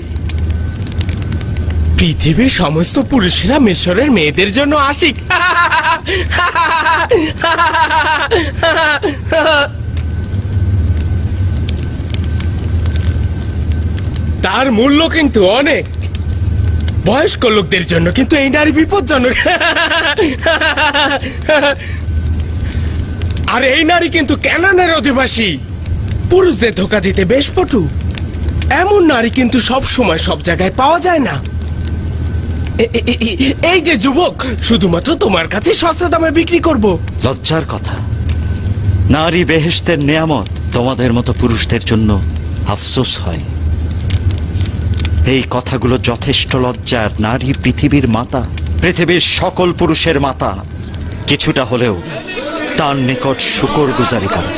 G: পৃথিবীর সমস্ত পুরুষেরা মিশরের মেয়েদের জন্য আশিক। তার মূল্য কিন্তু অনেক। বয়স্ক লোকদের জন্য কিন্তু এই নারী বিপজ্জনক। আর এই নারী কিন্তু ক্যানানের অধিবাসী। পুরুষদের ধোকা দিতে বেশ পটু। এমন নারী কিন্তু সব সময় সব জায়গায় পাওয়া যায় না। এই যে যুবক, শুধুমাত্র তোমার কাছে সস্তা দামে বিক্রি করব।
J: লজ্জার কথা। নারী বেহেশতের নেয়ামত, তোমাদের মতো পুরুষদের জন্য আফসোস হয়। এই কথাগুলো যথেষ্ট লজ্জার। নারী পৃথিবীর মাতা, পৃথিবীর সকল পুরুষের মাতা। কিছুটা হলেও তার নিকট শুকর গুজারি করো।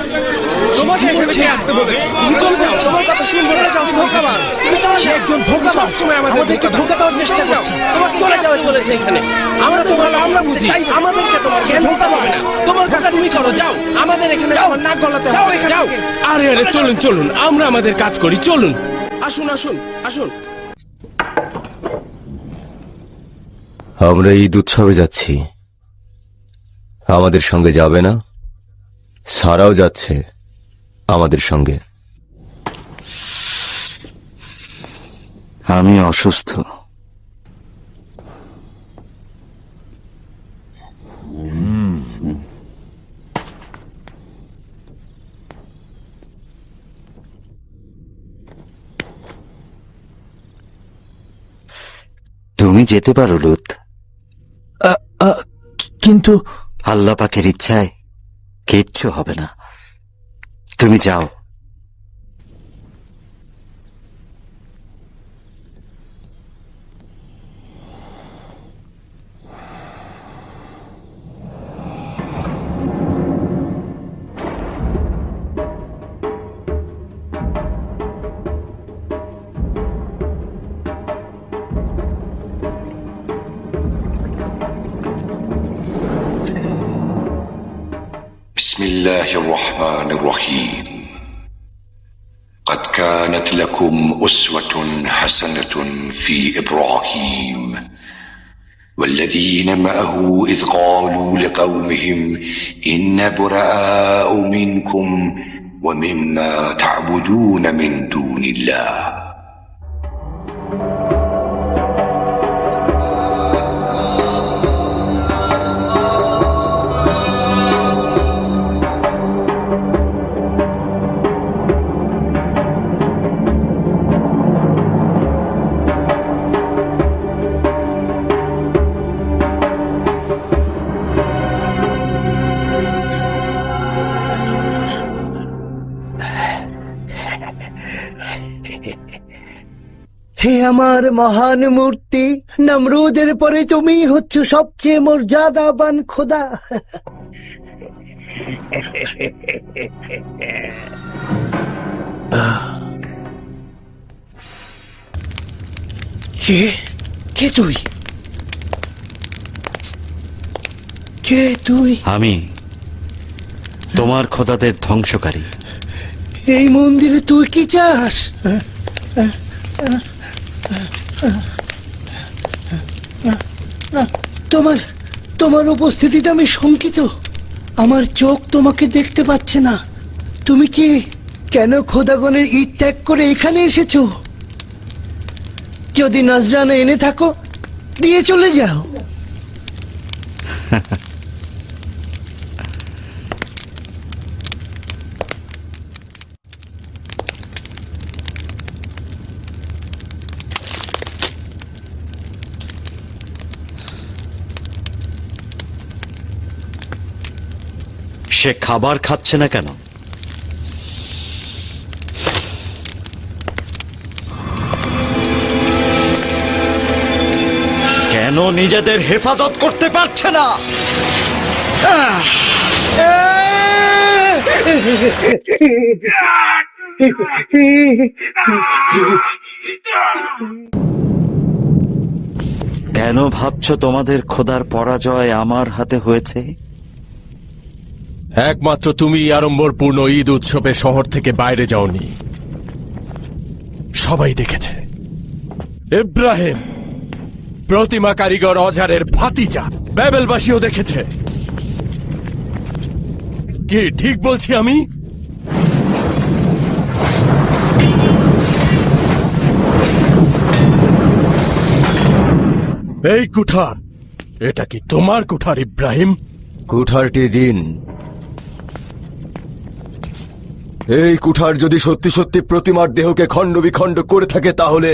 G: তোমাকে এখানে কে আসতে বলেছে? তুমি চলে যাও, তোমার কথা শুনবো না। তুমি ধোঁকাবাজ, তুমি চলে যাও। একজন ধোঁকাবাজ সবসময় আমাদেরকে ধোঁকা দেওয়ার চেষ্টা করছে। তোমাকে চলে যাও বলেছে এখানে। আমরা তোমার আমরা বুঝি, আমাদেরকে তোমার জ্ঞান ধোঁকা হবে না। তোমার কথা তুমি করো, যাও। আমাদের এখানে তোমার নাক গলাতে হবে, যাও। আরে আরে চলুন চলুন, আমরা আমাদের কাজ করি, চলুন। আসুন আসুন আসুন।
E: আমরা ঈদ উৎসবে যাচ্ছি, আমাদের সঙ্গে যাবে না? সারাও যাচ্ছে আমাদের সঙ্গে।
J: আমি অসুস্থ। তুমি যেতে পারো লুত,
B: কিন্তু
J: আল্লাহ পাকের ইচ্ছায় কিচ্ছু হবে না। তুমি যাও।
K: بسم الله الرحمن الرحيم. قد كانت لكم أسوة حسنة في إبراهيم والذين معه إذ قالوا لقومهم إنا براء منكم ومما تعبدون من دون الله.
B: হে আমার মহান মূর্তি, নমরুদের পরে তুমি হচ্ছ সবচেয়ে মর্যাদাবান খোদা। কে কে তুই? কে তুই?
J: আমি তোমার খোদাদের ধ্বংসকারী।
B: এই মন্দিরে তুই কি চাস? তোমার তোমার উপস্থিতিতে আমি শঙ্কিত। আমার চোখ তোমাকে দেখতে পাচ্ছে না। তুমি কি কেন খোদাগণের ঈদ ত্যাগ করে এখানে এসেছো? যদি নজরানা এনে থাকো, দিয়ে চলে যাও।
J: সে খাবার খাচ্ছে না কেন? কেন নিজেদের হেফাজত করতে পারছে না? কেন ভাবছো তোমাদের খোদার পরাজয় আমার হাতে হয়েছে?
F: একমাত্র তুমি আড়ম্বরপূর্ণ ঈদ উৎসবে শহর থেকে বাইরে যাওনি। সবাই দেখেছে। ইব্রাহিম, প্রতিমা কারিগর অজারের ভাতিজা, ব্যাবেলবাসীও দেখেছে। কি ঠিক বলছি আমি? এই কুঠার, এটা কি তোমার কুঠার ইব্রাহিম?
E: কুঠারটি দিন। এই কুঠার যদি সত্যি সত্যি প্রতিমার দেহকে খণ্ড বিখণ্ড করে থাকে, তাহলে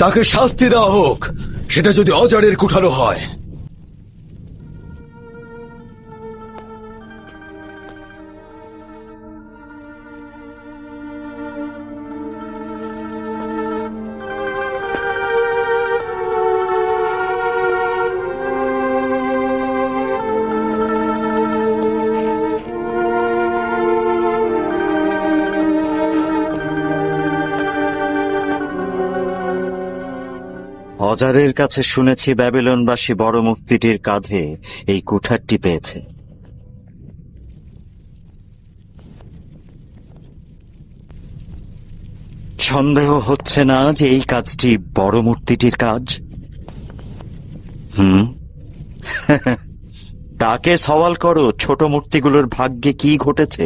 E: তাকে শাস্তি দেওয়া হোক, সেটা যদি অজারের কুঠারও হয়।
J: অজারের কাছে শুনেছি ব্যাবিলনবাসী বড় মূর্তিটির কাঁধে এই কুঠারটি পেয়েছে। সন্দেহ হচ্ছে না যে এই কাজটি বড় মূর্তিটির কাজ? তাকে সওয়াল করো, ছোট মূর্তিগুলোর ভাগ্যে কি ঘটেছে।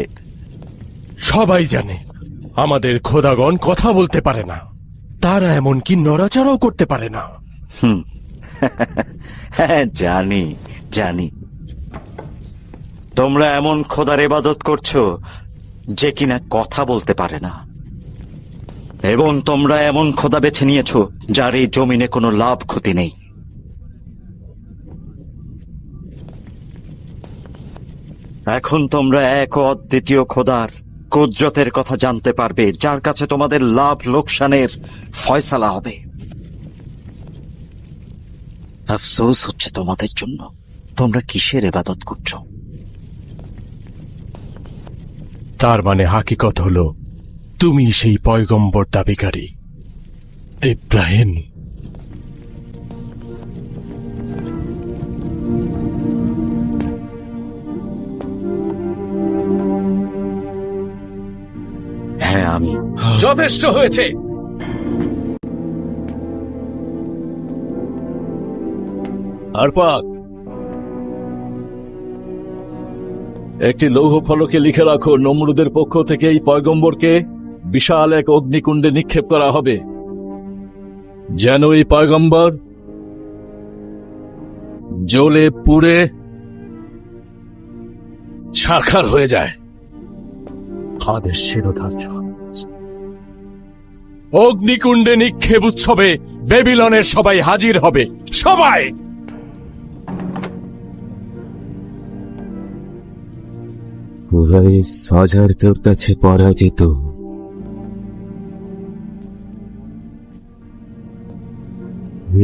F: সবাই জানে আমাদের খোদাগণ কথা বলতে পারে না, তারা এমনকি নড়াচড়াও করতে পারে না।
J: হ্যাঁ, জানি জানি। তোমরা এমন খোদার ইবাদত করছো যে কিনা কথা বলতে পারে না, এবং তোমরা এমন খোদা বেছে নিয়েছো যার এই জমিনে কোনো লাভ ক্ষতি নেই। এখন তোমরা এক ও অদ্বিতীয় খোদার কুদরতের কথা জানতে পারবে, যার কাছে তোমাদের লাভ লোকসানের ফয়সালা হবে। আফসোস হচ্ছে তোমাদের জন্য। তোমরা কিসের ইবাদত করছো?
F: তার মানে হাকিকত হলো তুমি সেই পয়গম্বর দাবিকারী ইব্রাহিম।
J: হ্যাঁ, আমি।
F: যথেষ্ট হয়েছে।
D: আরপাক, একটি লৌহ ফলকে লিখে রাখো, নমরুদের পক্ষ থেকে এই পয়গম্বরকে বিশাল এক অগ্নিকুণ্ডে নিক্ষেপ করা হবে, যেন এই পয়গম্বর জ্বলে পুড়ে ছারখার হয়ে যায়। আদেশ শিরোধার্য।
F: অগ্নিকুণ্ডে নিক্ষেপ উৎসবে বেবিলনের সবাই হাজির হবে। সবাই!
L: অজার তোর কাছে পরাজিত।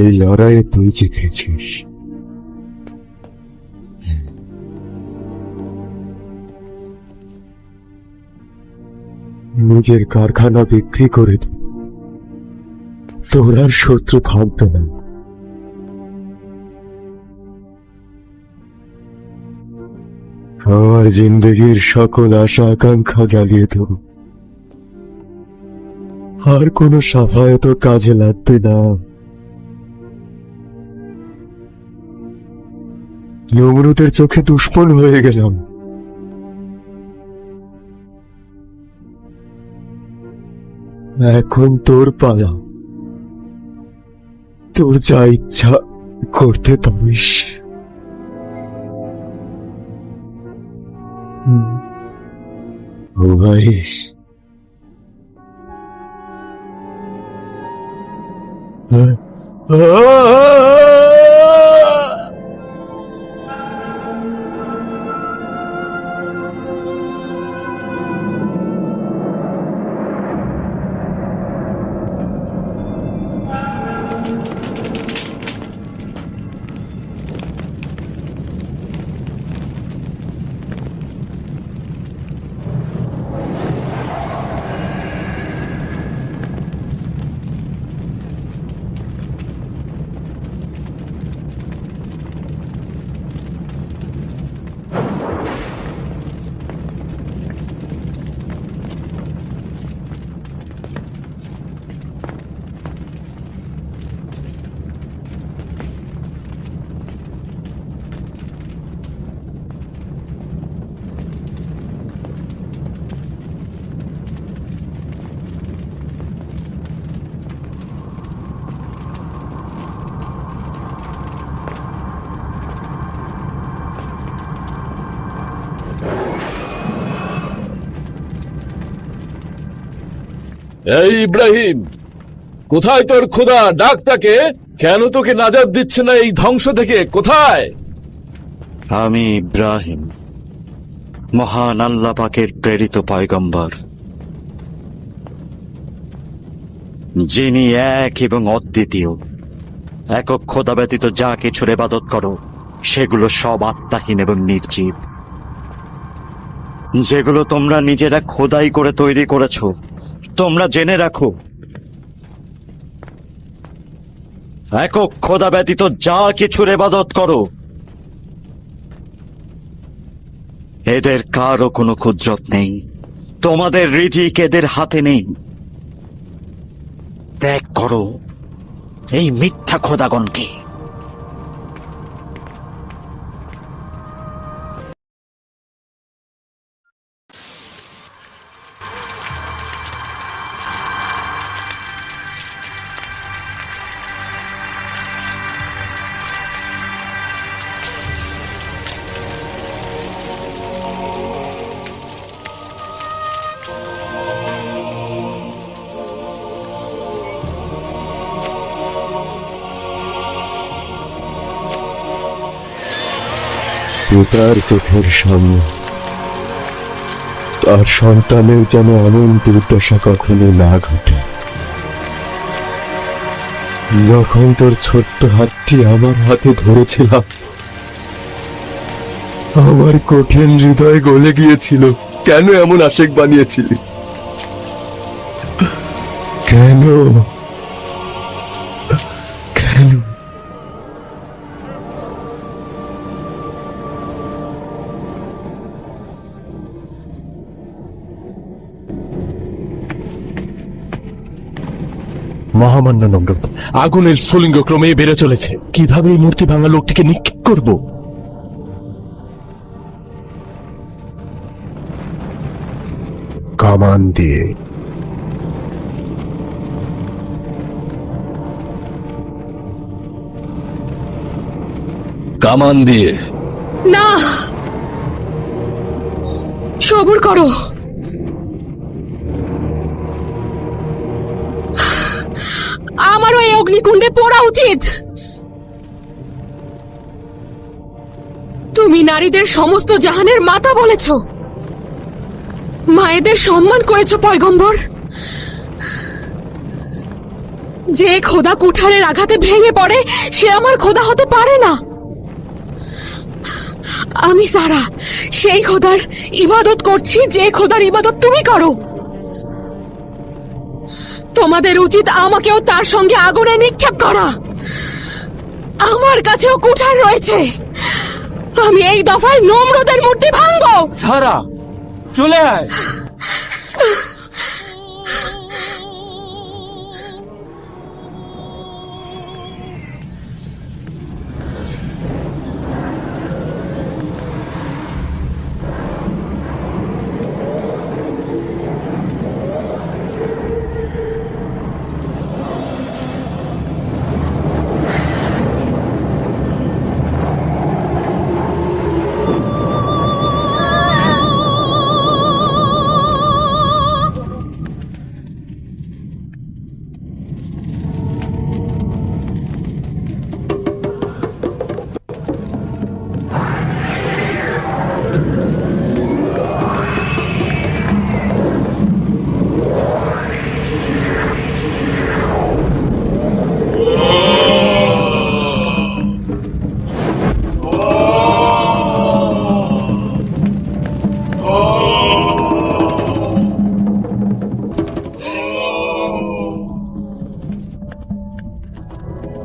L: এই লড়াইয়ে তুই জিতেছিস। নিজের কারখানা বিক্রি করে দে, তোর আর শত্রু থাকবে না। আমার জিন্দগির সকল আশা আকাঙ্ক্ষা জ্বালিয়ে দেব। আর কোনো সাফায়ত কাজে লাগবে না। নমরুদের চোখে দুশ্মন হয়ে গেলাম। এখন তোর পালা, তোর যা ইচ্ছা করতে পারিস। ওয়াইস,
F: এই ইব্রাহিম, কোথায় তোর খোদা? ডাক তাকে। কেন তোকে নাজাত দিচ্ছে না এই ধ্বংস থেকে? কোথায়?
J: আমি ইব্রাহিম, মহান আল্লাহ পাকের প্রেরিত পয়গম্বর, যিনি এক এবং অদ্বিতীয়। একক খোদা ব্যতীত যা কিছুর ইবাদত করো সেগুলো সব আত্মাহীন এবং নির্জীব। যেগুলো তোমরা নিজেরা খোদাই করে তৈরি করেছ, তোমরা জেনে রাখো, একক খোদা ব্যতীত যা কিছুর ইবাদত করো এদের কারও কোনো কুদরত নেই। তোমাদের রিজিক এদের হাতে নেই। ত্যাগ করো এই মিথ্যা খোদাগণকে।
L: তার চোখের সামনে তার সন্তানের যেন এমন দুর্দশা কখনো না ঘটে। যখন তোর ছোট্ট হাতটি আমার হাতে ধরেছিলাম, আমার কঠিন হৃদয় গলে গিয়েছিল। কেন এমন আশেক বানিয়েছিলি? কেন কেন?
F: মহামান্য নমরুদ, আগুনের স্ফুলিঙ্গ ক্রমে বেড়ে চলেছে। কিভাবে এই মূর্তি ভাঙা লোকটিকে নিক্ষেপ করব?
A: কামান দিয়ে।
D: কামান দিয়ে?
M: না, সবুর করো। আমারও এই অগ্নিকুণ্ডে পড়া উচিত। তুমি নারীদের সমস্ত জাহানের মাতা বলেছ, মায়েদের সম্মান করেছ পয়গম্বর। যে খোদা কুঠারের আঘাতে ভেঙে পড়ে সে আমার খোদা হতে পারে না। আমি সারা সেই খোদার ইবাদত করছি যে খোদার ইবাদত তুমি করো। তোমাদের উচিত আমাকেও তার সঙ্গে আগুনে নিক্ষেপ করা। আমার কাছেও কুঠার রয়েছে। আমি এই দফায় নমরুদের মূর্তি ভাঙবো।
C: সারা, চলে আয়।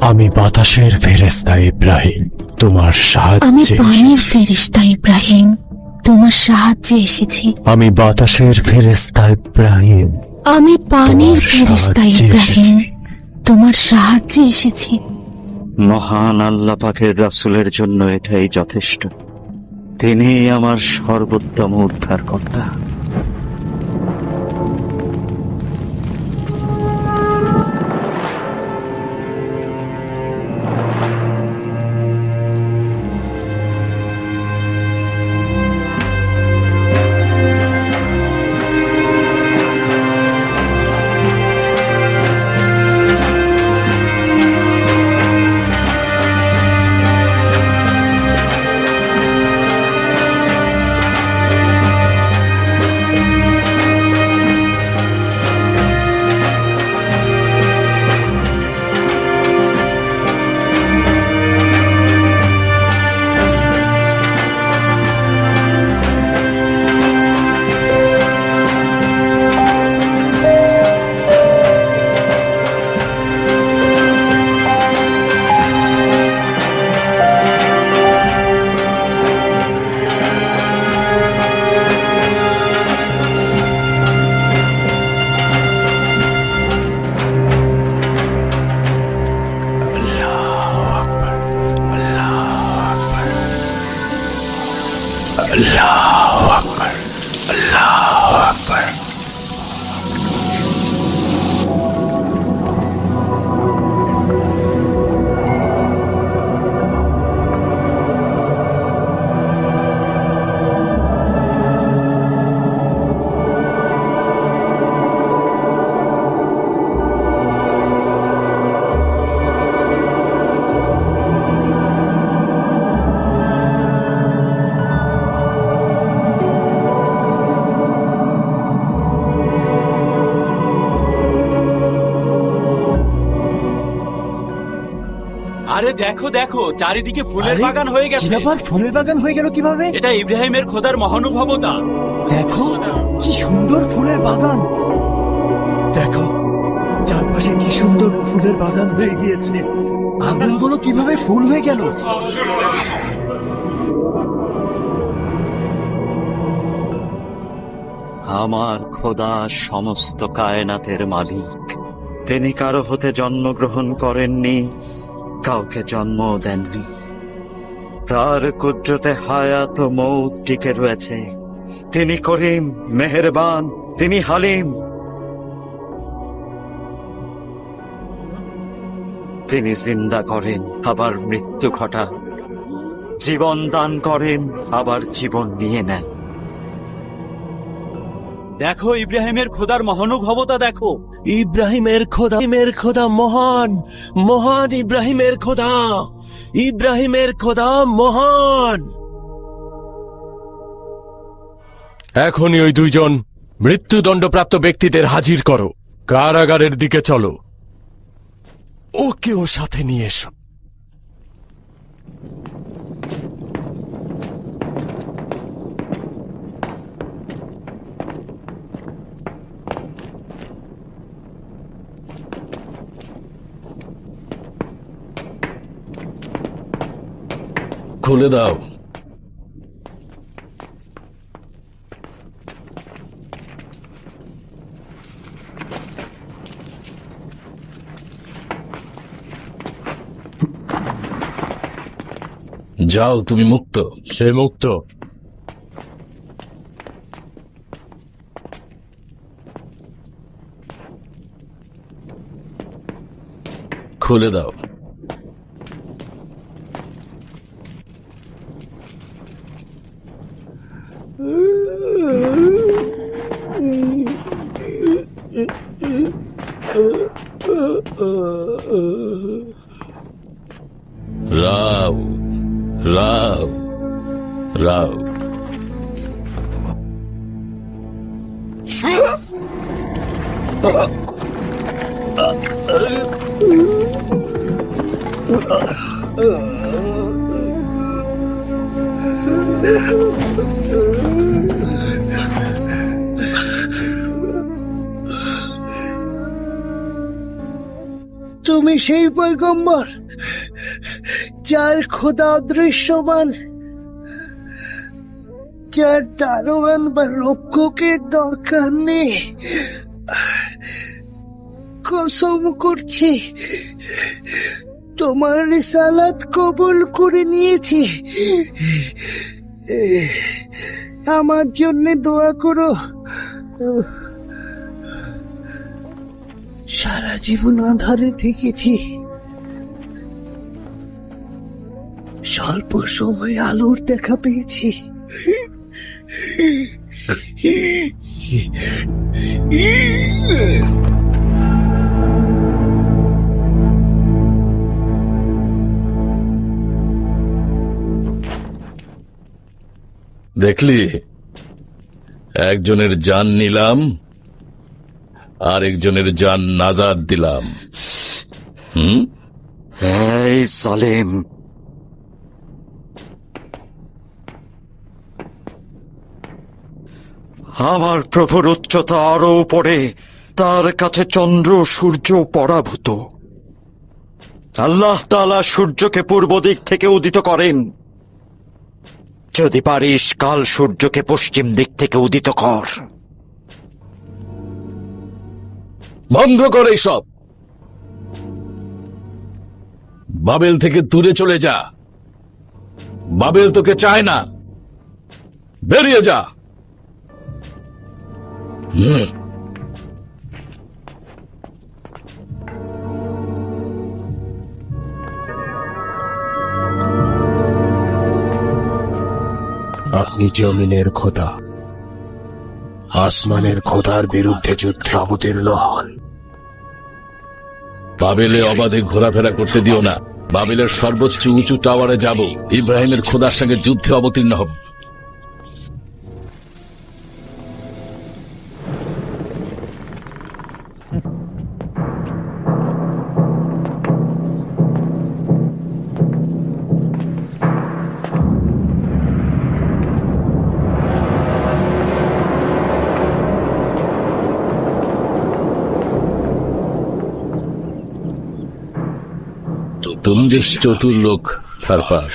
L: আমি বাতাসের ফেরেশতা ইব্রাহিম, তোমার
M: আমি
L: সাহায্যে
M: পানির
L: এসেছি।
M: ফেরেশতা ইব্রাহিম, তোমার সাহায্যে এসেছি।
L: আমি বাতাসের ফেরেশতা ইব্রাহিম,
M: আমি পানির
L: তোমার
M: ফেরেশতা
L: সাহায্যে
M: ইব্রাহিম,
L: এসেছি।
M: তোমার সাহায্যে এসেছি।
J: মহান আল্লাহ পাকের রাসূলের জন্য এটাই যথেষ্ট। তিনি আমার সর্বোত্তম উদ্ধারকর্তা।
L: আল্লাহু আকবার, আল্লাহু আকবার।
C: আরে দেখো দেখো, চারিদিকে ফুলের বাগান হয়ে গেছে।
G: ফুলের বাগান হয়ে গেল কিভাবে?
C: এটা ইব্রাহিমের খোদার মহানুভবতা।
G: দেখো কি সুন্দর ফুলের বাগান। দেখো চারপাশে কি সুন্দর ফুলের বাগান হয়ে গিয়েছে। আগুনগুলো কিভাবে ফুল হয়ে গেল।
J: আমার খোদা সমস্ত কায়নাতের মালিক। তিনি কারো হতে জন্মগ্রহণ করেননি, কাউকে জন্ম দেননি। তার কুদরতে হায়াত ও মৌত টিকে রয়েছে। তিনি করিম, মেহেরবান, তিনি হালিম। তিনি জিন্দা করেন, আবার মৃত্যু ঘটান। জীবন দান করেন, আবার জীবন নিয়ে নেন।
C: দেখো ইব্রাহিমের খোদার মহানুভবতা দেখো।
F: ইব্রাহিমের খোদা মহান, মহান ইব্রাহিমের খোদা, ইব্রাহিমের খোদা মহান। এখনই ওই দুইজন মৃত্যুদণ্ডপ্রাপ্ত ব্যক্তিদের হাজির করো। কারাগারের দিকে চলো, ওকেও সাথে নিয়ে এসো।
D: খুলে দাও। যাও, তুমি মুক্ত।
F: সে মুক্ত।
D: খুলে দাও। রাও, রাও, রাও।
B: তুমি সেই পয়গম্বর যার খোদা অদৃশ্যমান, যার দারোয়ান বা রক্ষকের দরকার নেই। কসম করছি তোমার রিসালাত কবুল করে নিয়েছি। আমার জন্য দোয়া করো। সারা জীবন আঁধারে থেকেছি, স্বল্প সময় আলোর দেখা পেয়েছি।
D: দেখলি, একজনের জান নিলাম আর একজনের জান নাজাদ দিলাম।
J: এই জালেম, আমার প্রভুর উচ্চতা আরো উপরে, তার কাছে চন্দ্র সূর্য পরাভূত। আল্লাহ তাআলা সূর্যকে পূর্ব দিক থেকে উদিত করেন। যদি পারিস কাল সূর্যকে পশ্চিম দিক থেকে উদিত কর।
D: বন্ধ কর সব। বাবেল থেকে দূরে চলে যা। বাবেল তোকে চায় না, বেরিয়ে যা।
A: আপনি জমিনের খোদা, আসমানের খোদার বিরুদ্ধে যুদ্ধে অবতীর্ণ হন।
D: বাবেলে অবাধে ঘোরাফেরা করতে দিও না। বাবেলের সর্বোচ্চ উঁচু টাওয়ারে যাব, ইব্রাহিমের খোদার সঙ্গে যুদ্ধে অবতীর্ণ হব। তুমি বেশ চতুর লোক ফারপাক।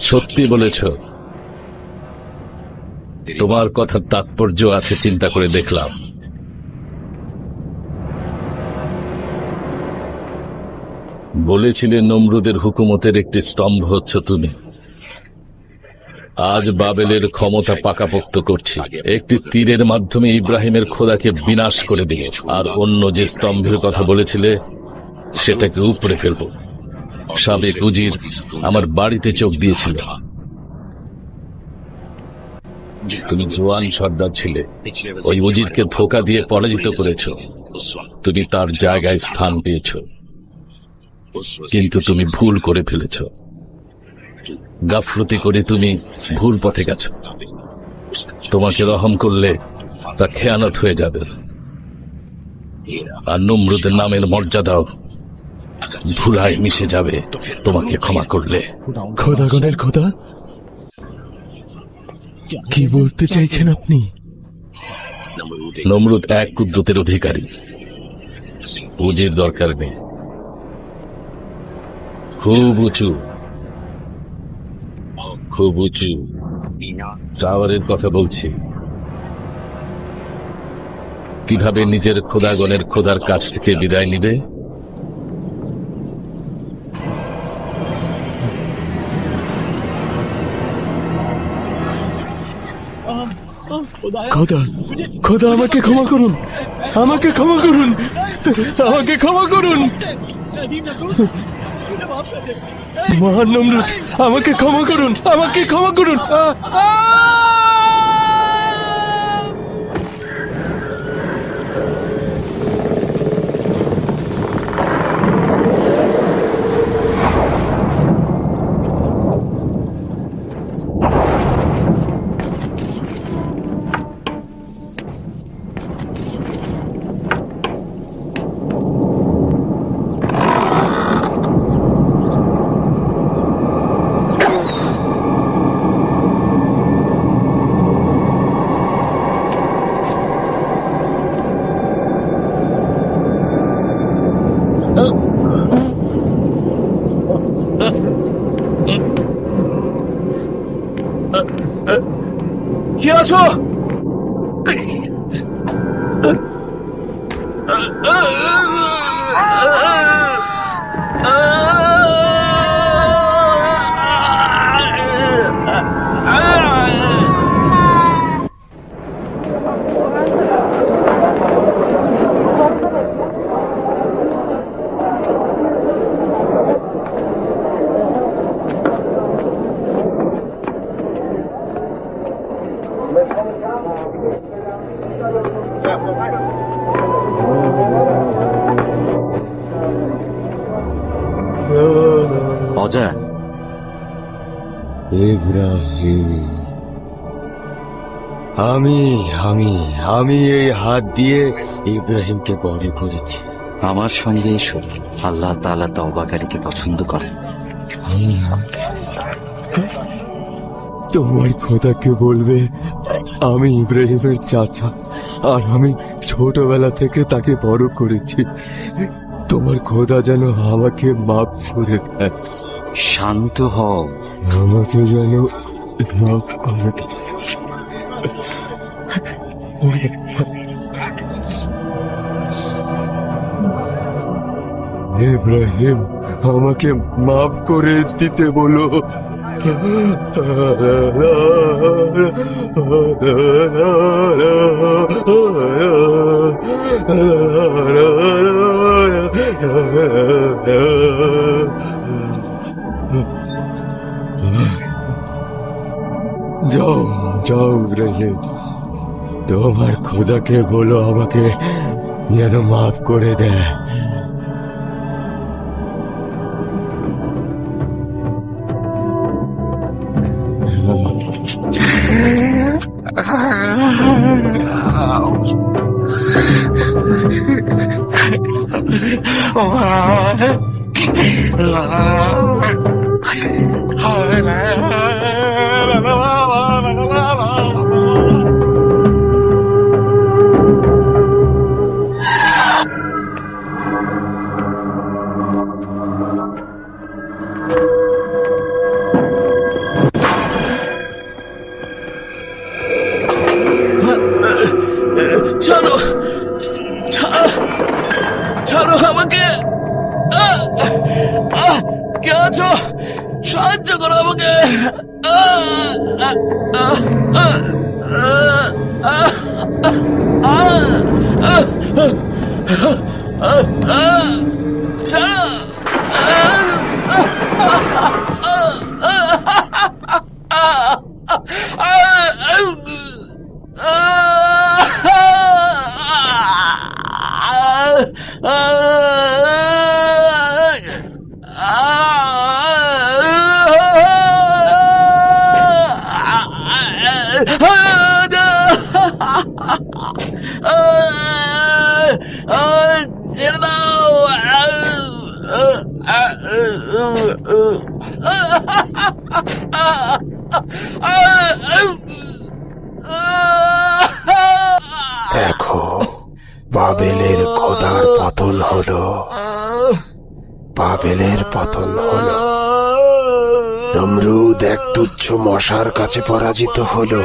D: সত্যি বলেছ। তোমার কথার তাৎপর্য আছে চিন্তা করে দেখলাম। বলেছিলে নমরুদের হুকুমতের একটি স্তম্ভ হচ্ছ তুমি। আজ বাবেলের ক্ষমতা পাকাপোক্ত করছি। একটি তীরের মাধ্যমে ইব্রাহিমের খোদাকে বিনাশ করে দিল, আর অন্য যে স্তম্ভের কথা বলেছিলে সেটাকে উপড়ে ফেলব। সাবেক উজির আমার বাড়িতে চোখ দিয়েছিল। তুমি জোয়ান সর্দার ছিলে, ওই উজিরকে ধোঁকা দিয়ে পরাজিত করেছ। তুমি তার জায়গায় স্থান পেয়েছ, কিন্তু তুমি ভুল করে ফেলেছ। গাফলতি করে তুমি ভুল পথে গেছ। তোমাকে রহম করলে তা খেয়ানত হয়ে যাবে, আর নমরুদের নামের মর্যাদাও ধুলায় মিশে যাবে তোমাকে ক্ষমা করলে।
L: খোদাগণের খোদা, কি বলতে চাইছেন আপনি?
D: নমরুদ এক কুদরতের অধিকারী, উজির দরকার নেই। খুব উঁচু, খুব উঁচু টাওয়ারের কথা বলছি। কিভাবে নিজের খোদাগণের খোদার কাছ থেকে বিদায় নিবে?
L: খোদা, খোদা আমাকে ক্ষমা করুন, আমাকে ক্ষমা করুন, আমাকে ক্ষমা করুন। মহান নমরুদ, আমাকে ক্ষমা করুন, আমাকে ক্ষমা করুন।
C: কে আছো?
J: অজয়,
E: ইব্রাহিম, আমি আমি আমি এই হাত দিয়ে ইব্রাহিমকে বড় করেছি।
J: আমার সঙ্গে এসো। আল্লাহ তাআলা তওবাকারীকে পছন্দ করেন।
E: তোমার খোদাকে বলবে আমি ইব্রাহিমের চাচা, আর আমি ছোটবেলা থেকে তাকে বড় করেছি। তোমার খোদা যেন আমাকে মাফ করে দেয়।
J: শান্ত হও।
E: আমাকে যেন মাফ করে দেয়। ইব্রাহিম, আমাকে মাফ করে দিতে বলো। যাও যাও ইব্রাহিম, তোমার খোদাকে বলো আমাকে যেন মাফ করে দেয়।
C: ছাড়ো, ছাড়ো আমাকে। কে আছো? সাহায্য করো আমাকে। ছাড়ো। ছেড়ে দাও।
A: দেখো, বাবেলের খোদার পতন হলো। বাবেলের পতন হলো। নমরুদ এক তুচ্ছ মশার কাছে পরাজিত হলো।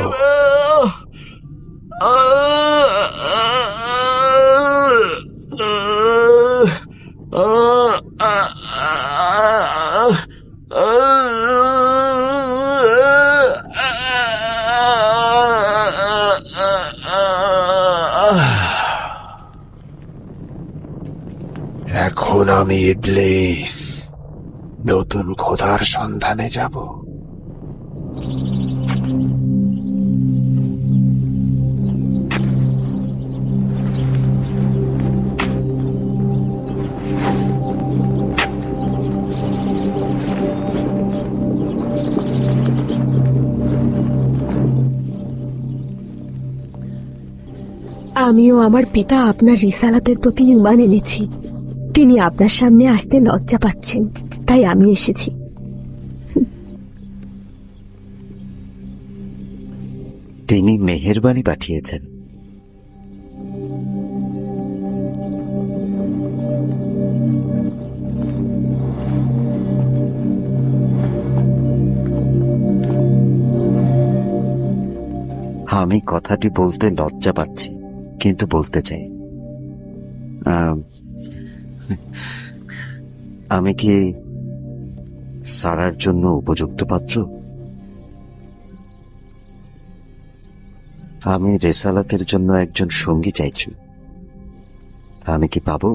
A: এখন আমি ইবলিস নতুন খোদার সন্ধানে যাব।
M: আমিও আমার পিতা আপনার রিসালাতের প্রতি ঈমান এনেছি। তিনি আপনার সামনে আসতে লজ্জা পাচ্ছেন, তাই আমি এসেছি।
J: তিনি মেহেরবানি পাঠিয়েছেন।
I: আমি কথাটি বলতে লজ্জা পাচ্ছি, কিন্তু বলতে চাই। আমি কি সারার জন্য উপযুক্ত পাত্র? আমি রেসালাতের জন্য একজন সঙ্গী চাইছি, আমি কি পাবো?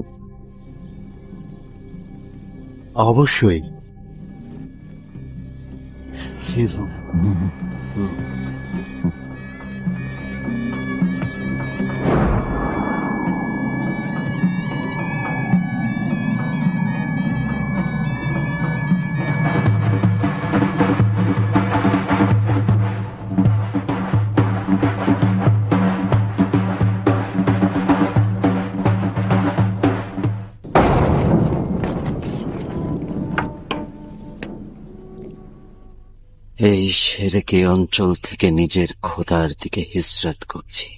B: অবশ্যই।
I: এই সেরেকে অঞ্চল থেকে নিজের খোদার দিকে হিজরত করছি,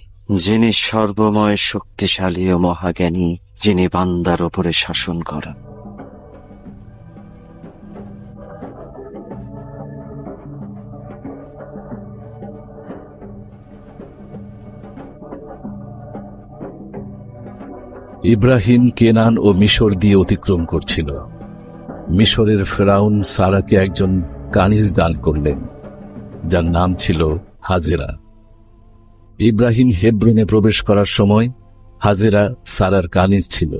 I: যিনি সর্বময় শক্তিশালী ও মহাজ্ঞানী, যিনি বান্দার ওপরে শাসন করেন।
D: ইব্রাহিম কেনান ও মিশর দিয়ে অতিক্রম করছিল। মিশরের ফেরাউন সারাকে একজন কানিজ দান করলেন, যার নাম ছিল হাজেরা। ইব্রাহিম হেব্রনে প্রবেশ করার সময় হাজেরা সারার কানিজ ছিল।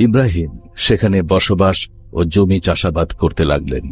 D: ইব্রাহিম সেখানে বসবাস ও জমি চাষাবাদ করতে লাগলেন।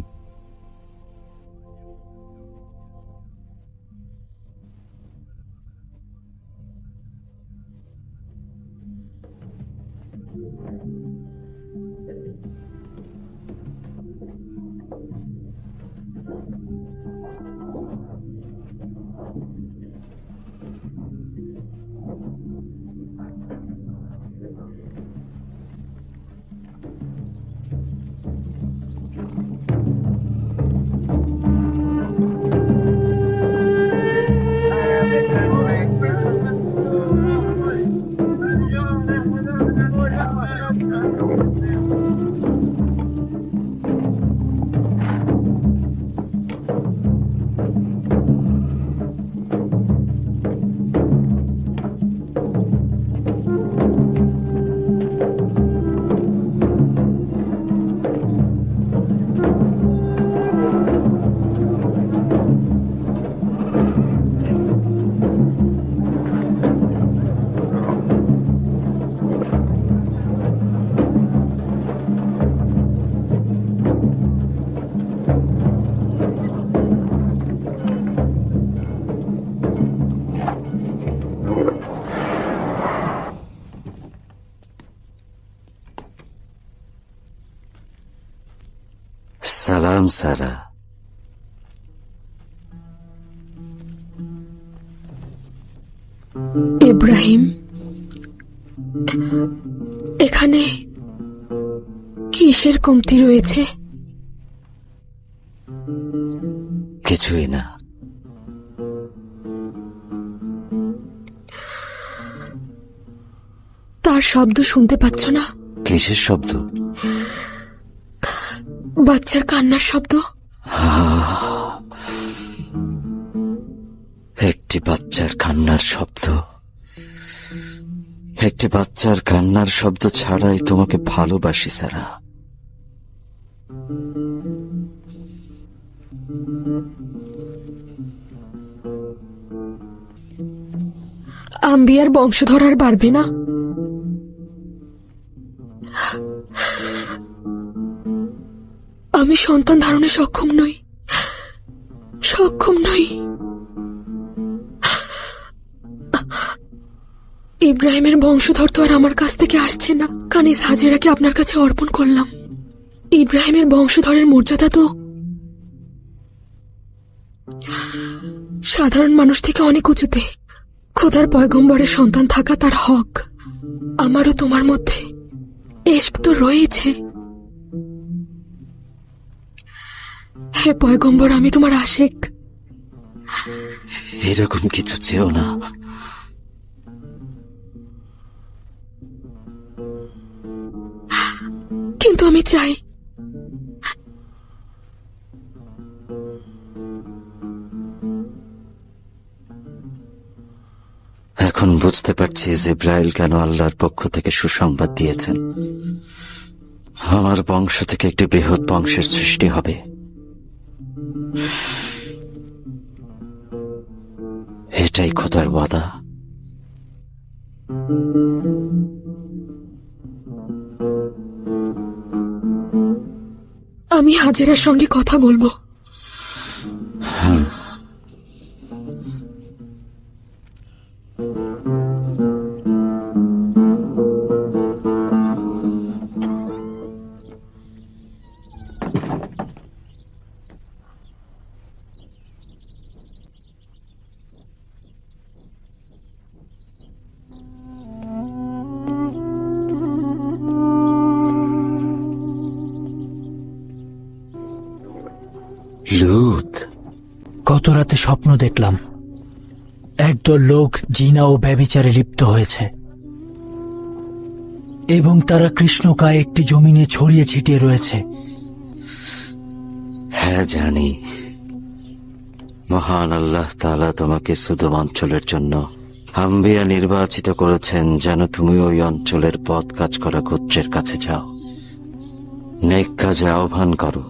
I: সালাম সারা।
M: ইব্রাহিম, এখানে কিসের কমতি রয়েছে?
I: কিছুই না।
M: তার শব্দ শুনতে পাচ্ছ না?
I: কিসের শব্দ?
M: বাচ্চার কান্নার শব্দ।
I: একটি বাচ্চার কান্নার শব্দ। একটি বাচ্চার কান্নার শব্দ ছাড়াই তোমাকে ভালোবাসি সারা।
M: আম্বিয়ার বংশধর আর বাড়বে না। আমি সন্তান ধারণে সক্ষম নই। ইব্রাহিমের বংশধর তো আর আমার কাছ থেকে আসছে না। কানিজ হাজেরাকে আপনার কাছে অর্পণ করলাম। ইব্রাহিমের বংশধরের মর্যাদা তো সাধারণ মানুষ থেকে অনেক উঁচুতে। খোদার পয়গম্বরের সন্তান থাকা তার হক। আমারও তোমার মধ্যে ইশক তো রয়েছে। হে পয়গম্বর, আমি তোমার আশেক।
I: এরকম কিছু চেও না।
M: কিন্তু আমি চাই।
I: বুঝতে পারছি জিব্রাইল কেন আল্লাহর পক্ষ থেকে সুসংবাদ দিয়েছেন। আমার বংশ থেকে একটি বৃহৎ বংশের সৃষ্টি হবে। এটাই খোদার ওয়াদা।
M: আমি হাজেরার সঙ্গে কথা বলবো।
I: লুত,
B: গত রাতে স্বপ্ন দেখলাম একদল লোক জিনা ও ব্যভিচারে লিপ্ত হয়েছে এবং তারা কৃষ্ণকায় একটি জমিনে ছড়িয়ে ছিটিয়ে রয়েছে।
I: হ্যাঁ জানি। মহান আল্লাহ তাআলা তোমাকে সুদম অঞ্চলের জন্য আম্বিয়া নির্বাচিত করেছেন যেন তুমি ওই অঞ্চলের পথ কাজ করা গোত্রের কাছে যাও, নেক কাজে আহ্বান করো।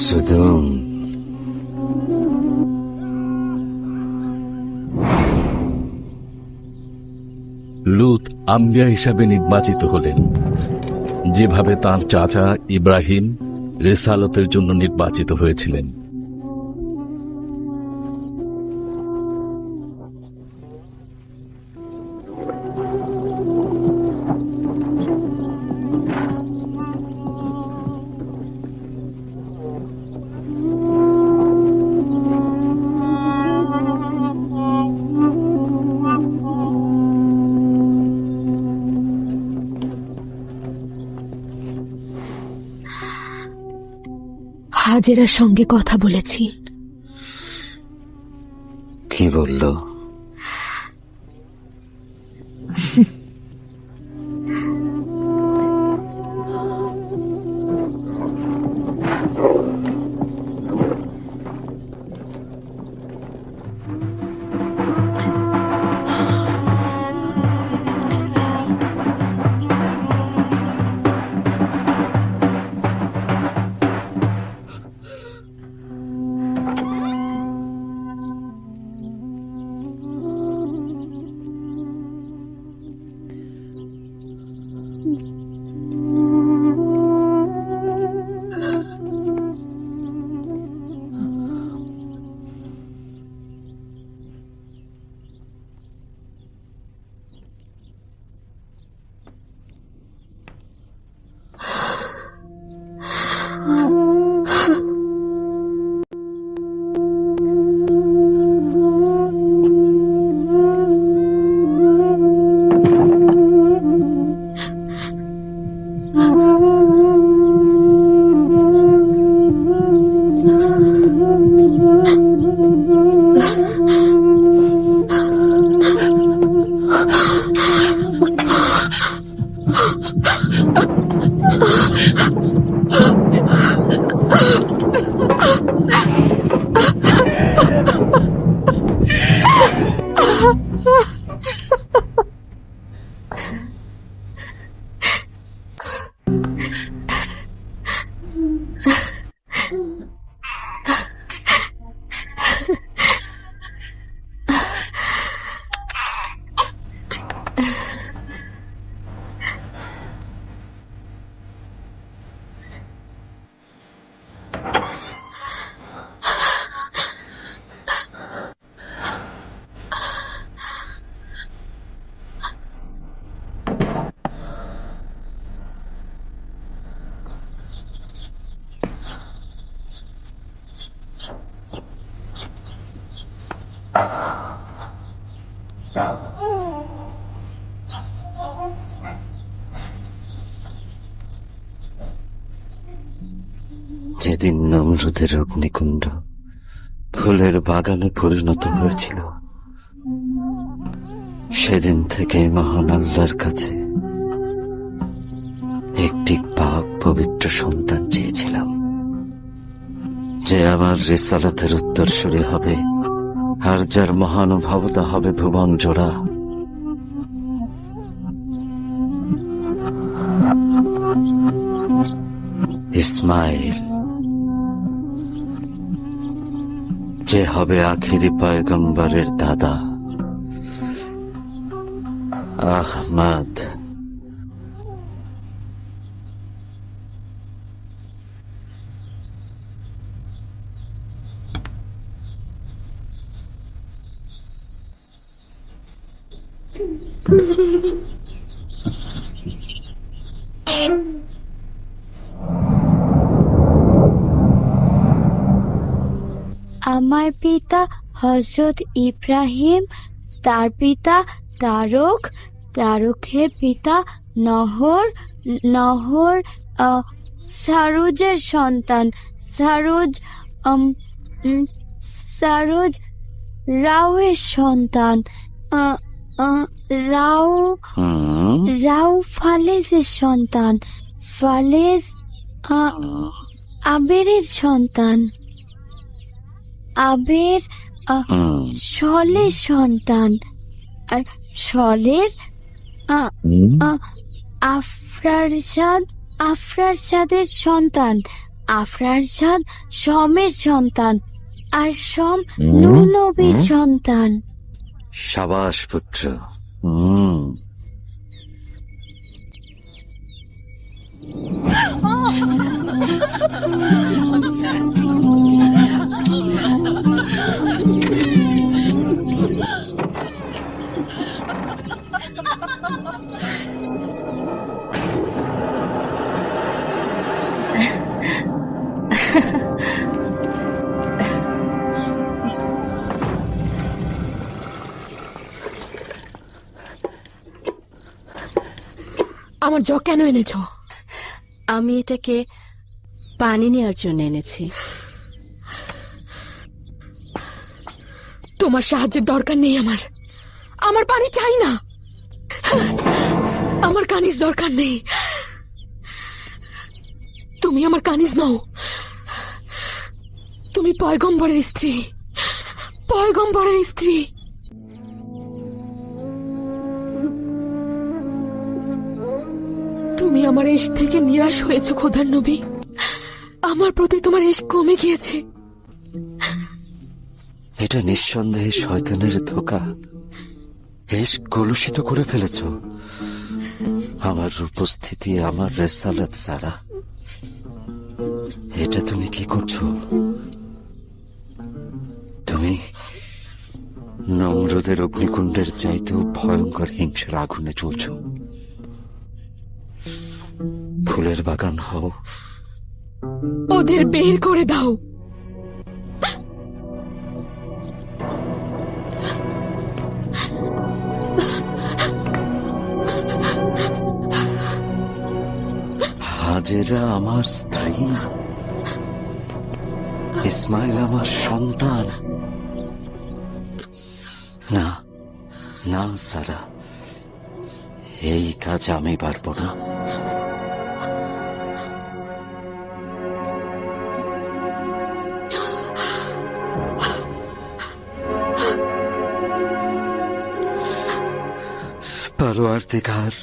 I: সুদম,
D: লূত আম্বিয়া হিসাবে নির্বাচিত হলেন, যেভাবে তার চাচা ইব্রাহিম রিসালতের জন্য নির্বাচিত হয়েছিলেন।
M: হাজেরার সঙ্গে কথা বলেছি।
I: কি বললো? যেদিন নমরুদের অগ্নিকুণ্ড ফুলের বাগানে পরিণত হয়েছিল, সেদিন থেকে মহান আল্লাহর কাছে একটি পাক পবিত্র সন্তান চেয়েছিলাম, যে আমার রিসালাতের উত্তরসূরি হবে আর যার মহানুভবতা হবে ভুবন জোড়া। ইসমাইল, যে হবে আখিরি পয়গম্বরের দাদা। আহমদ,
H: আমার পিতা হযরত ইব্রাহিম, তার পিতা তারক, তারকের পিতা নহর, নহর সারুজের সন্তান, সারুজ সারুজ রাওয়ের সন্তান, রাও রাও ফালেজের সন্তান, ফালেজ আবেরের সন্তান, আবের সলের সন্তান, আর সলের আফরারশাদ, আফরারশাদের সন্তান, আফরারশাদ শমের সন্তান, আর শম নূহ নবীর সন্তান।
I: সাবাস পুত্র।
M: আমার জগ কেন এনেছো?
N: আমি এটাকে পানি নেওয়ার জন্য এনেছি।
M: তোমার সাহায্যের দরকার নেই আমার, আমার পানি চাই না, আমার কানিজ দরকার নেই। তুমি আমার কানিজ নও, তুমি পয়গম্বরের স্ত্রী, পয়গম্বরের স্ত্রী। তুমি আমার ইশক থেকে নিরাশ হয়েছো খোদার নবী, আমার প্রতি তোমার ইশক কমে গিয়েছে।
I: এটা নিঃসন্দেহে শয়তানের ধোঁকা। ইশক কলুষিত করে ফেলেছ আমার উপস্থিতি, আমার রেসালাত সারা। এটা তুমি কি করছো? তুমি নমরুদের অগ্নিকুণ্ডের চাইতেও ভয়ঙ্কর হিংসার আগুনে চলছ। ফুলের বাগান হও,
M: ওদের বের করে দাও।
I: হাজেরা আমার স্ত্রী, ইসমাইল আমার সন্তান। না না সারা, এই কাজ আমি পারবো না। পরওয়ারদিগার,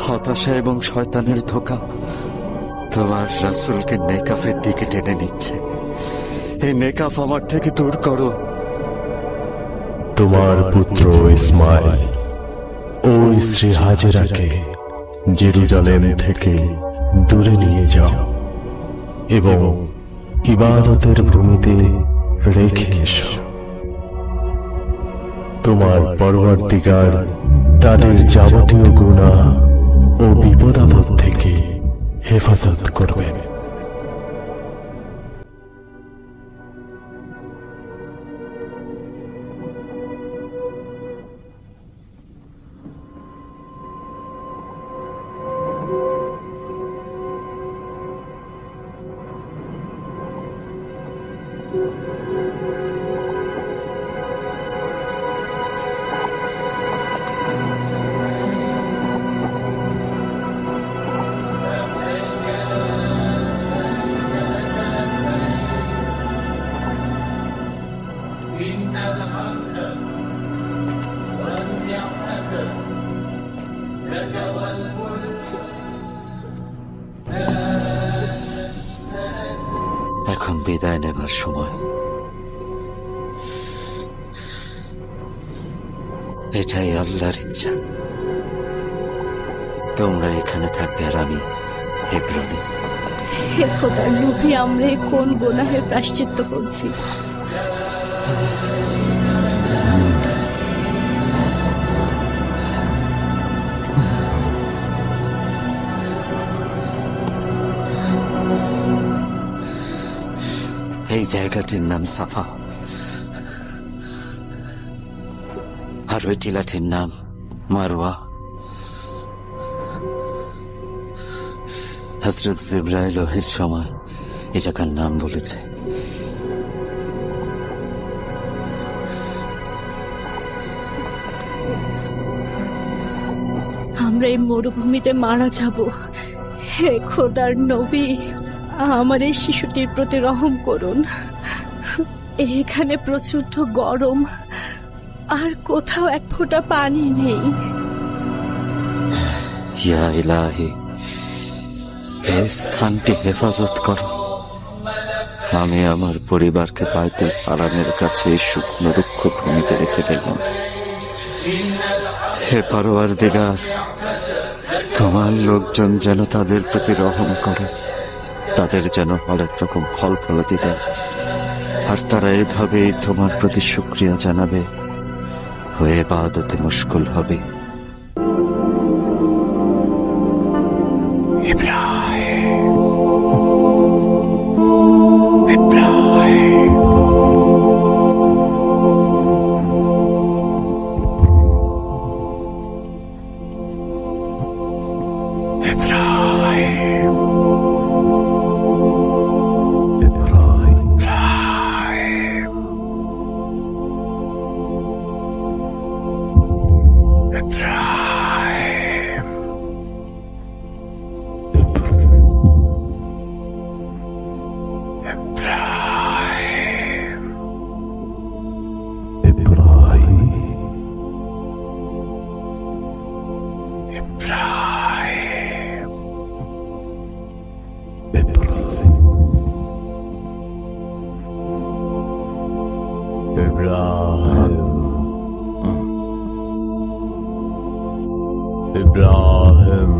I: হতাশা এবং শয়তানের ধোঁকা তোমার রাসূলকে নেকাফের দিকে টেনে নিচ্ছে। এই নেকাফ আমার থেকে দূর করো।
L: তোমার পুত্র ইসমাইল ও স্ত্রী হাজেরাকে জেরুজালেম থেকে দূরে নিয়ে যাও এবং ইবাদতের ভূমিতে রেখে এসো। তোমার পরওয়ারদিগার তাদের যাবতীয় গুনাহ ও বিপদাপদ থেকে হেফাজত করবেন।
I: এখন বিদায় নেবার সময়। এটাই আল্লাহর ইচ্ছা। তোমরা এখানে থাকবে আর আমি হেব্রনে।
N: হে খোদার নবী, আমরা এ কোন গুনাহের প্রায়শ্চিত্ত করছি?
I: এই জায়গাটির নাম সাফা, আর ওই টিলাটির নাম মারওয়া। হযরত জিবরাইল ওহির সময় এই জায়গার নাম বলেছে।
N: আমরা এই মরুভূমিতে মারা যাব। হে খোদার নবী, আমার এই শিশুটির প্রতি রহম করুন। এখানে প্রচন্ড গরম, আর কোথাও এক ফোঁটা পানি নেই।
I: ইয়া ইলাহি, এই স্থানটি হেফাজত করো। আমি আমার পরিবারকে বাইতুল হারামের কাছে এই শুকনো রুক্ষ ভূমিতে রেখে গেলাম। হে পরওয়ারদিগার, তোমার লোকজন যেন তাদের প্রতি রহম করে, তাদের যেন হরেক রকম ফল ফলাতি দেয়, আর তারা এভাবেই তোমার প্রতি শুকরিয়া জানাবে, হয়ে ইবাদতে মুশকুল হবে।
F: ইব্রাহিম,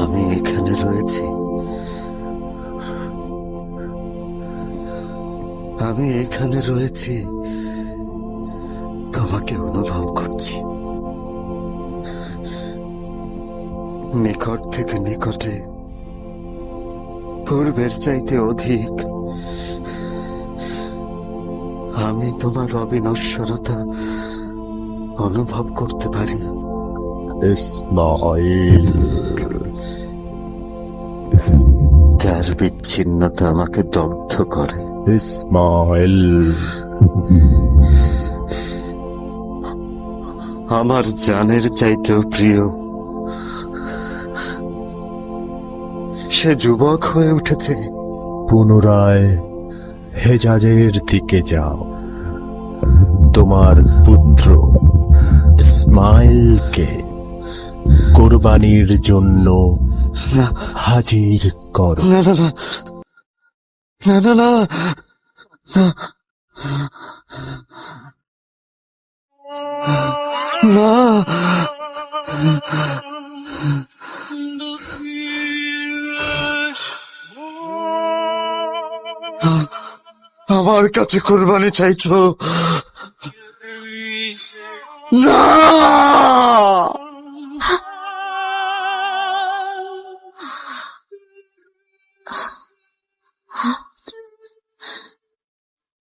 I: আমি এখানে রয়েছি। আমি এখানে রয়েছি, তোমাকে অনুভব করছি। নিকট থেকে নিকটে, পূর্বের চাইতে অধিক। আমি তোমার অবিনশ্বরতা অনুভব করতে পারি।
F: ইসমাঈল,
I: তার বিচ্ছিন্নতা আমাকে দগ্ধ করে।
F: ইসমাঈল,
I: আমার জানের চাইতেও প্রিয়। সে যুবক হয়ে উঠেছে।
F: পুনরায় হেজাজের দিকে যাও, তোমার পুত্র ইসমাইলকে কোরবানির জন্য হাজির করো।
I: না না না না না না না, আমার কাছে কোরবানি চাইছো? না,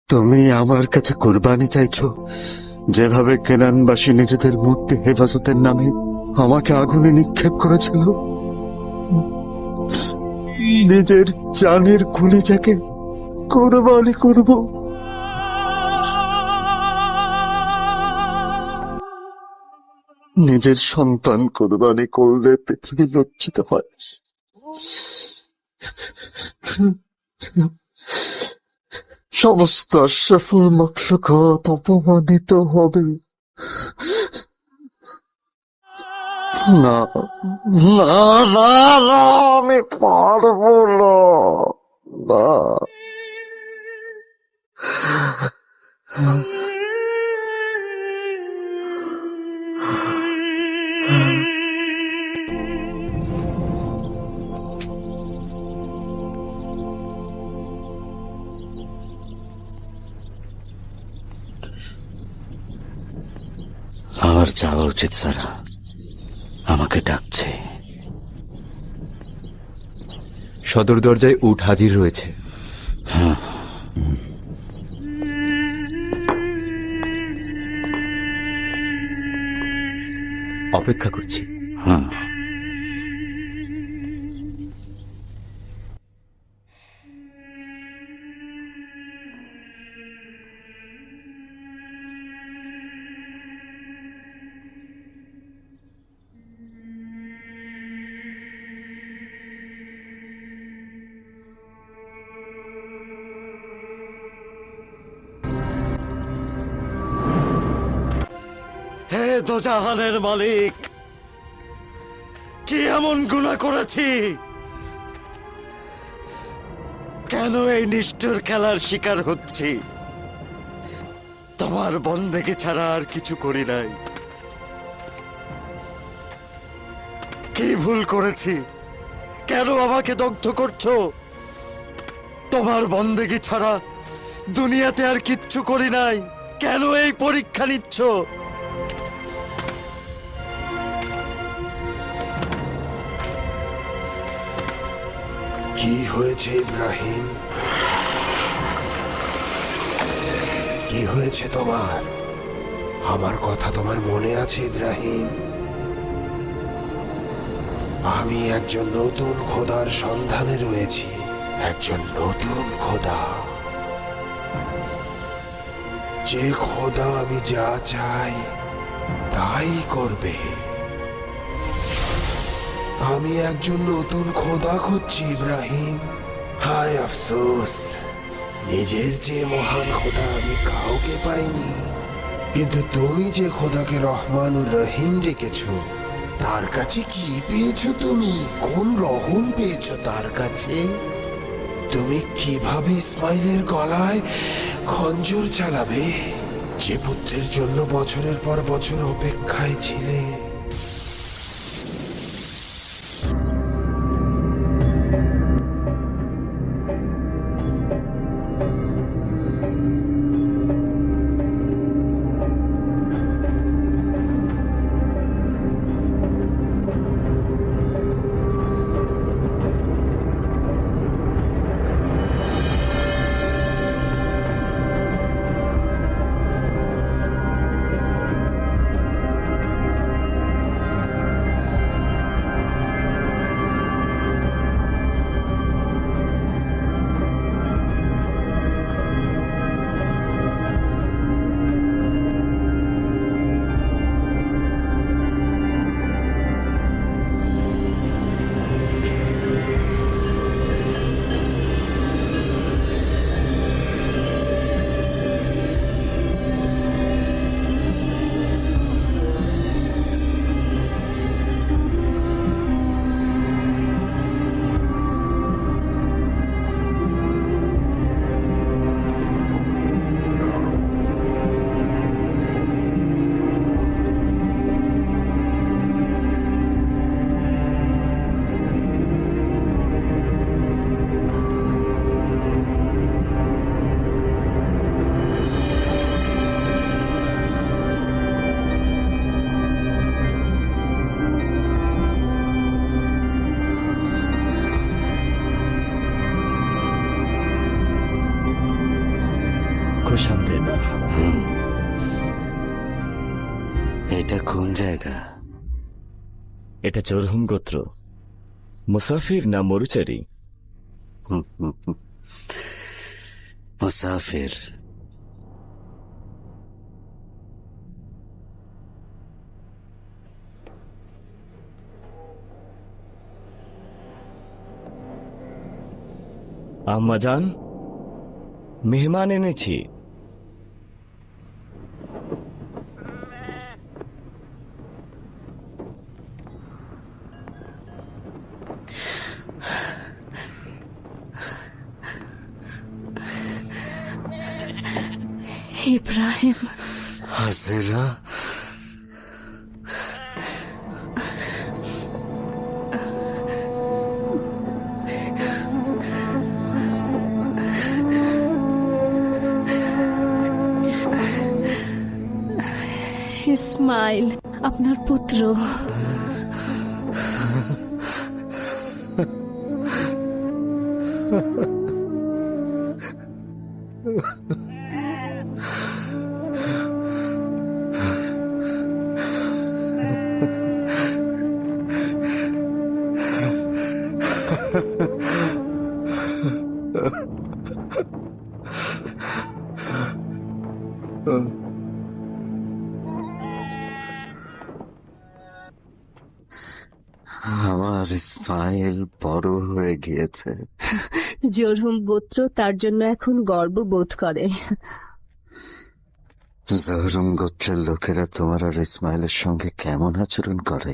I: তুমি আমার কাছে কোরবানি চাইছো যেভাবে কেনানবাসী নিজেদের মূর্তি হেফাজতের নামে আমাকে আগুনে নিক্ষেপ করেছিল। নিজের জানের কলিজাকে কোরবানি করব।
J: নিজের সন্তান কোরবানি করলে পৃথিবী লজ্জিত হয়। সমস্ত আশরাফুল মাখলুকাত অপমানিত হবে। না না না না, আমি পারবো না। না,
I: আমার যাওয়া উচিত সারা, আমাকে ডাকছে।
E: সদর দরজায় উট হাজির রয়েছে।
I: হ্যাঁ,
E: অপেক্ষা করছি।
I: হ্যাঁ।
J: হে দোজাহানের মালিক, কি এমন গুনাহ করেছি? কেন এই নিষ্ঠুর খেলার শিকার হচ্ছি? তোমার বন্দেগী ছাড়া আর কিছু করি নাই। কি ভুল করেছি? কেন আমাকে দগ্ধ করছো? তোমার বন্দেগী ছাড়া দুনিয়াতে আর কিচ্ছু করি নাই। কেন এই পরীক্ষা নিচ্ছ?
A: কি হয়েছে ইব্রাহিম? কি হয়েছে তোমার? আমার কথা তোমার মনে আছে ইব্রাহিম? আমি একজন নতুন খোদার সন্ধানে রয়েছি, একজন নতুন খোদা। যে খোদা আমি যা চাই তাই করবে। আমি একজন নতুন খোদা খুঁজছি ইব্রাহিম। হায় আফসোস, নিজের চেয়ে মহান খোদা আমি কাউকে পাইনি। কিন্তু তুমি যে খোদাকে রহমানুর রহিম ডেকেছো, তার কাছে কি পেয়েছো? তুমি কোন রহম পেয়েছো তার কাছে? তুমি কিভাবে ইসমাইলের গলায় খঞ্জর চালাবে, যে পুত্রের জন্য বছরের পর বছর অপেক্ষায় ছিলে? এটা কোন জায়গা?
O: এটা চরহুম গোত্র। মুসাফির না মরুচারি?
I: মুসাফির।
O: আম্মাজান, মেহমান এনেছি।
N: ইব্রাহিম,
I: হাজেরা,
N: ইসমাইল আপনার পুত্র।
I: আমার ইসমাইল বড় হয়ে গিয়েছে।
N: জরহুম গোত্র তার জন্য এখন গর্ব বোধ করে।
I: জহরুম গোত্রের লোকেরা তোমার আর ইসমাইলের সঙ্গে কেমন আচরণ করে?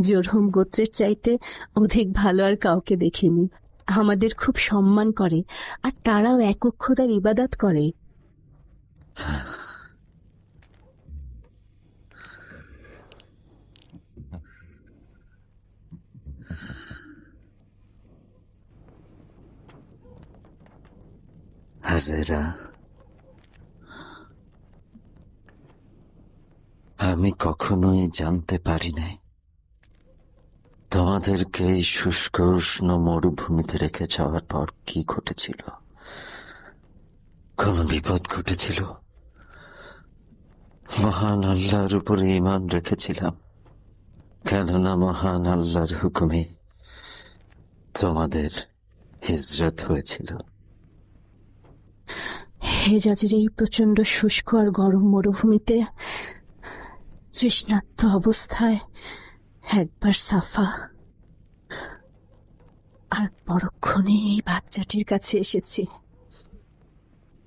N: জরহুম গোত্রের চাইতে অধিক ভালো আর কাউকে দেখিনি। আমাদের খুব সম্মান করে, আর তারাও একক খোদার ইবাদত করে।
I: হাজেরা, আমি কখনোই জানতে পারি নাই তোমাদেরকে এই শুষ্ক উষ্ণ মরুভূমিতে রেখে যাওয়ার পর কি ঘটেছিল। কোন বিপদ ঘটেছিল? মহান আল্লাহর উপরে ঈমান রেখেছিলাম, কেননা মহান আল্লাহর হুকুমে তোমাদের হিজরত হয়েছিল।
N: হেজাজের এই প্রচন্ড শুষ্ক আর গরম মরুভূমিতে তৃষ্ণার্ত অবস্থায় একবার সাফা আর পরক্ষণে এই বাচ্চাটির কাছে এসেছি।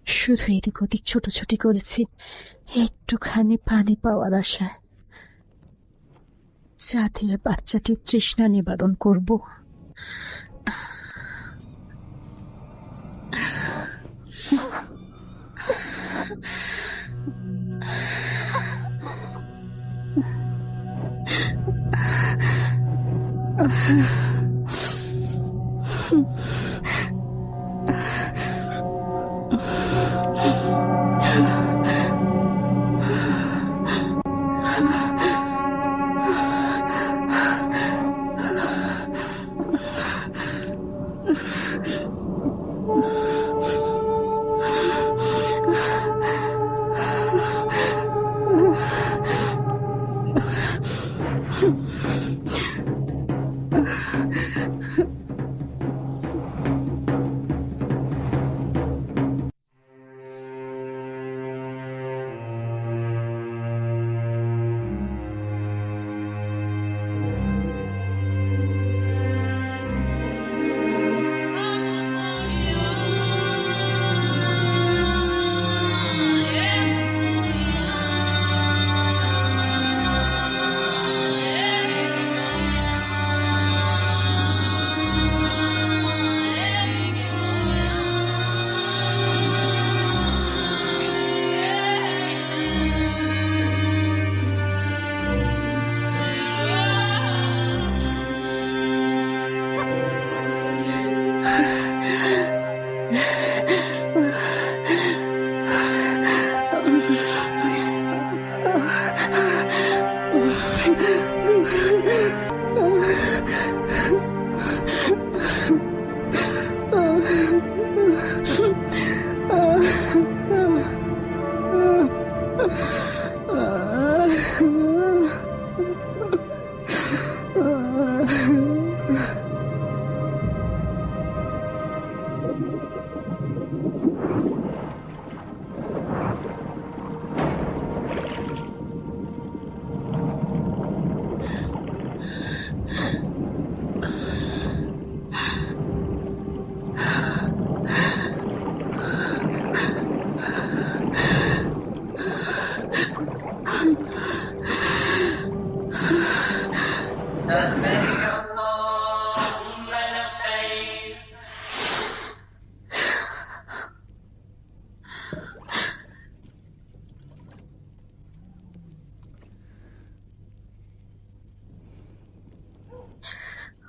N: শুধু এদিক ওদিক ছোটাছুটি করেছি একটুখানি পানি পাওয়ার আশায়, যা দিয়ে বাচ্চাটির তৃষ্ণা নিবারণ করব।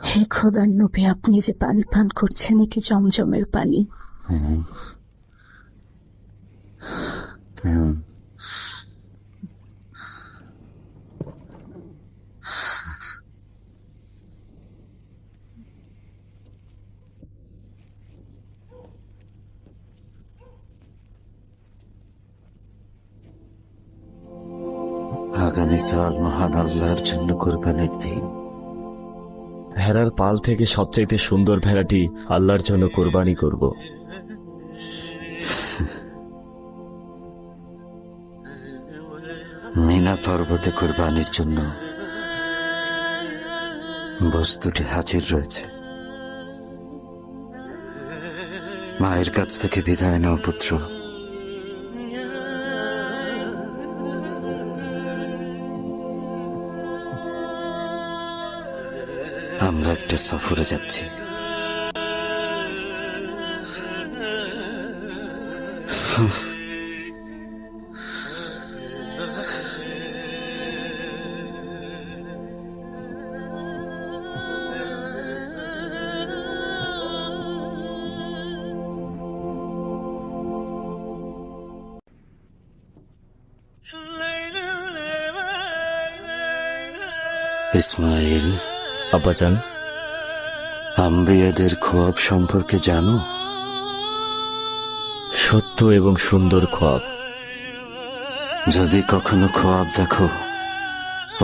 N: হে খোদার নবী, আপনি যে পানি পান করছেন এটি জমজমের পানি।
I: আগামীকাল মহান আল্লাহর জন্য কোরবানির দিন।
O: ভেড়ার পাল থেকে সবচাইতে সুন্দর ভেড়াটি আল্লাহর জন্য কোরবানি করব।
I: মিনা পর্বতে কোরবানির জন্য বস্তুটি হাজির রয়েছে। মায়ের কাছ থেকে বিদায় নাও পুত্র। আমরা একটা সফরে যাচ্ছি। ইসমাইল,
O: আব্বাজান,
I: আম্বিয়াদের খোয়াব সম্পর্কে জানো?
O: সত্য এবং সুন্দর খোয়াব।
I: যদি কখনো খোয়াব দেখো,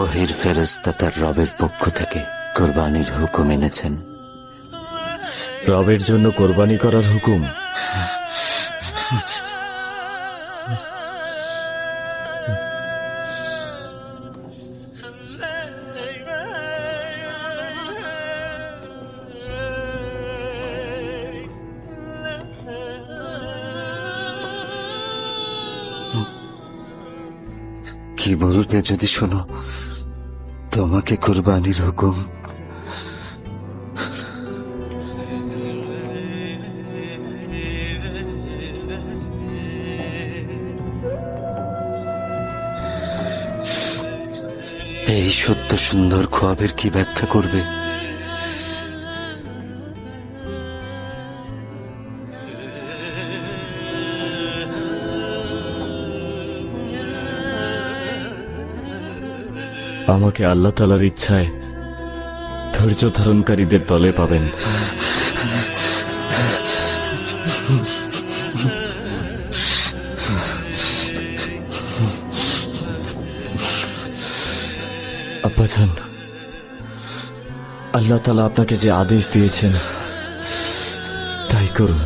I: ওহির ফেরেশতা তার রবের পক্ষ থেকে কোরবানির হুকুম এনেছেন।
O: রবের জন্য কোরবানি করার হুকুম?
I: কি বলবে যদি শোনো তোমাকে কোরবানির হুকুম? এই সত্য সুন্দর খোয়াবের কি ব্যাখ্যা করবে?
O: আমাকে আল্লাহ তাআলার ইচ্ছায় ধৈর্য ধারণকারীদের দলে পাবেন। আব্বাজান, আল্লাহ তাআলা আপনাকে যে আদেশ দিয়েছেন তাই করুন।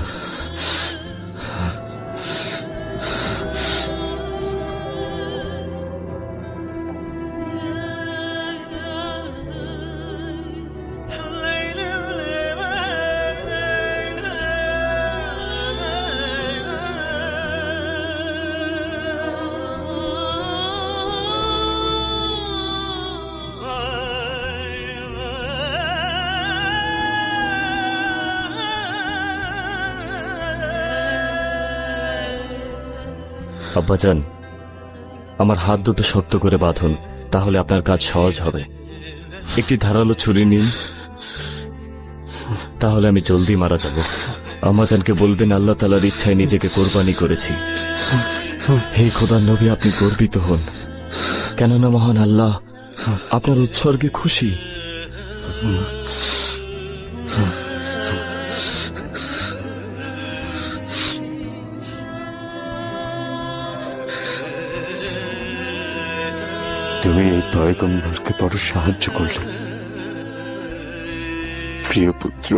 O: আব্বাজান, আমার হাত দুটো শক্ত করে বাঁধুন, তাহলে আপনার কাজ সহজ হবে। একটি ধারালো ছুরি নিন, তাহলে আমি জলদি মারা যাব। আম্মাজানকে বলবেন আল্লাহ তাআলার ইচ্ছায় নিজেকে কোরবানি করেছি। হে খোদার নবী, আপনি গর্বিত হন, কেননা মহান আল্লাহ আপনার উৎসর্গে খুশি।
I: তুমি এই পয়গম্বরকে বড় সাহায্য করলে প্রিয় পুত্র।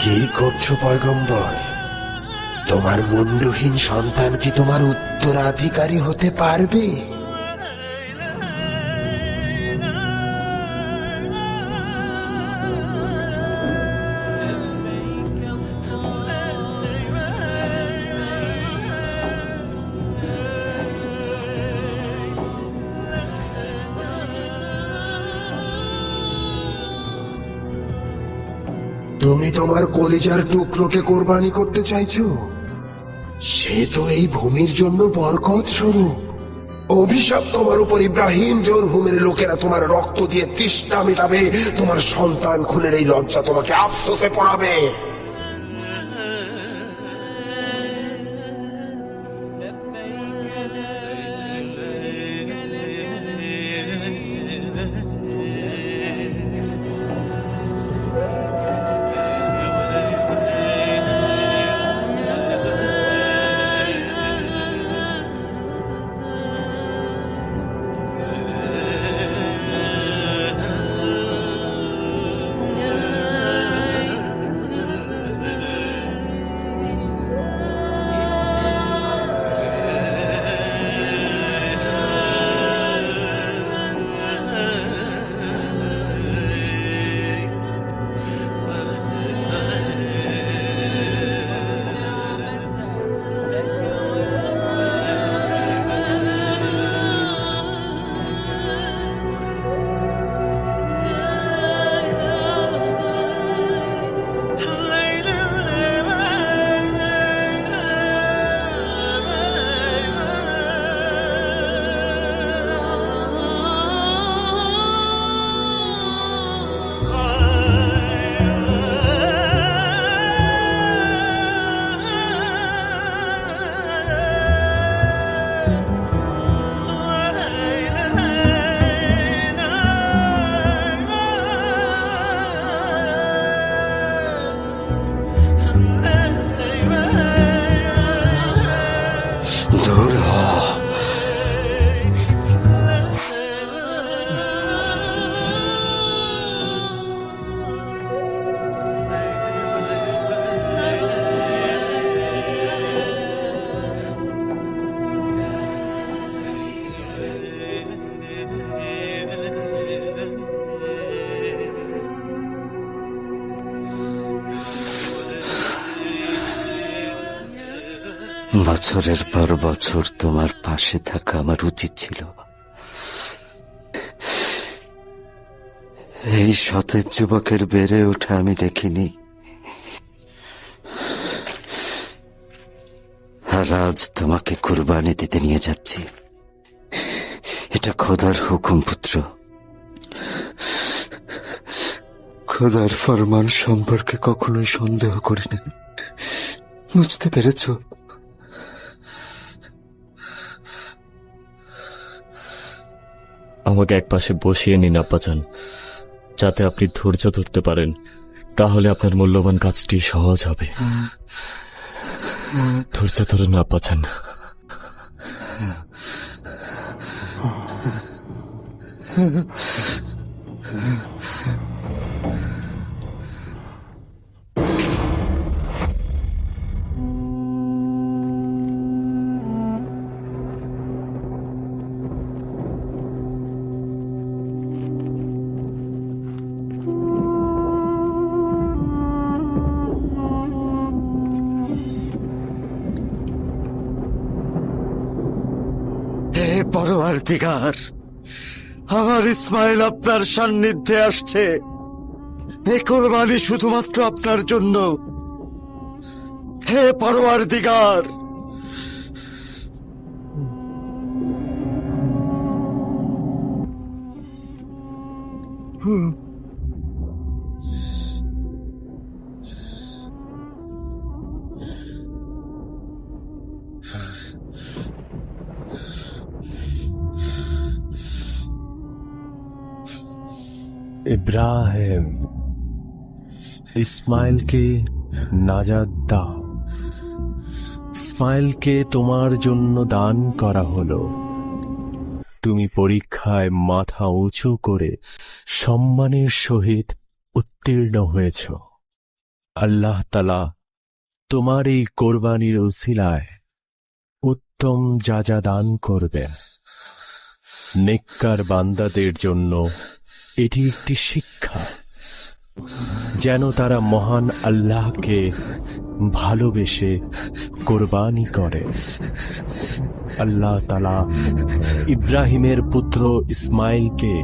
A: কি করছো পয়গম্বর? তোমার মুন্ডহীন সন্তান কি তোমার উত্তরাধিকারী হতে পারবে? তুমি তোমার কলিজার টুকরোকে কোরবানি করতে চাইছো? সে তো এই ভূমির জন্য বরকত স্বরূপ। অভিশাপ তোমার উপর ইব্রাহিম, জরহুমের লোকেরা তোমার রক্ত দিয়ে তৃষ্ণা মেটাবে। তোমার সন্তান খুনের এই লজ্জা তোমাকে আফসোসে পড়াবে।
I: বছরের পর বছর তোমার পাশে থাকা আমার উচিত ছিল। এই সতেজ যুবকের বেড়ে ওঠা আমি দেখিনি, আর আজ তোমাকে কুরবানি দিতে নিয়ে যাচ্ছি। এটা খোদার হুকুম পুত্র। খোদার ফরমান সম্পর্কে কখনোই সন্দেহ করি না। বুঝতে পেরেছ?
O: আমাকে একপাশে বসিয়ে নিন আব্বাজান, যাতে আপনি ধৈর্য ধরতে পারেন। তাহলে আপনার মূল্যবান কাজটি সহজ হবে। ধৈর্য ধরুন আব্বাজান।
J: হে পরওয়ারদিগার, আমার ইসমাইল আপনার সান্নিধ্যে আসছে। এই কোরবানি শুধুমাত্র আপনার জন্য। হে পরওয়ারদিগার,
L: ইব্রাহিম, ইসমাইলকে নাজাত দাও। ইসমাইলকে তোমার জন্য দান করা হলো। তুমি পরীক্ষায় মাথা উঁচু করে সম্মানের সহিত উত্তীর্ণ হয়েছ।
F: আল্লাহ তাআলা তোমার এই কোরবানির উসিলায় উত্তম যা দান করবেন। নেককার বান্দাদের জন্য এটি একটি শিক্ষা, যেন তারা মহান আল্লাহকে ভালোবেসে কোরবানি করে। আল্লাহ তাআলা ইব্রাহিমের পুত্র ইসমাইলকে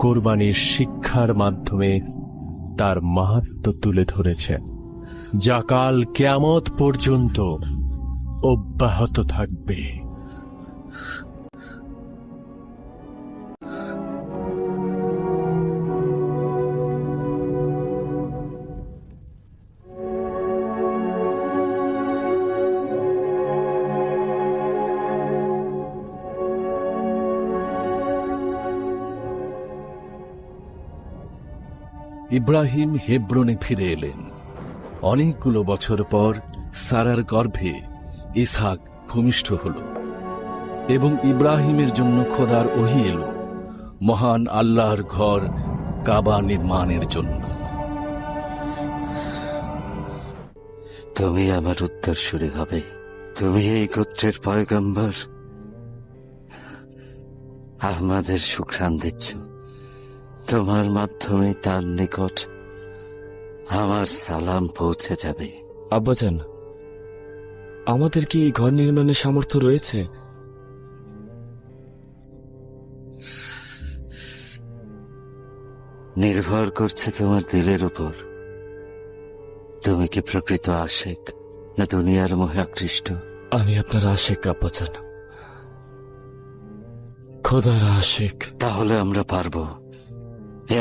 F: কোরবানির শিক্ষার মাধ্যমে তার মাহাত্ম্য তুলে ধরেছেন, যা কাল কিয়ামত পর্যন্ত অব্যাহত থাকবে।
D: ইব্রাহিম হেব্রনে ফিরে এলেন। অনেকগুলো বছর পর সারার গর্ভে ইসহাক ভূমিষ্ঠ হল এবং ইব্রাহিমের জন্য খোদার ওহী এলো মহান আল্লাহর ঘর কাবা নির্মাণের জন্য।
I: তুমি আমার উত্তরসূরি হবে, তুমি এই গোত্রের পয়গম্বর। আমাদের সুঘ্রাণ দিচ্ছ, তোমার মাধ্যমে তার নিকট আমার সালাম পৌঁছে যাবে।
O: আব্বাজান, আমাদের কি এই ঘর নির্মাণের সামর্থ্য রয়েছে?
I: নির্ভর করছে তোমার দিলের উপর। তুমি কি প্রকৃত আশেক না দুনিয়ার মোহে আকৃষ্ট?
O: আমি আপনার আশেক আব্বাজান, খোদার আশেক।
I: তাহলে আমরা পারবো।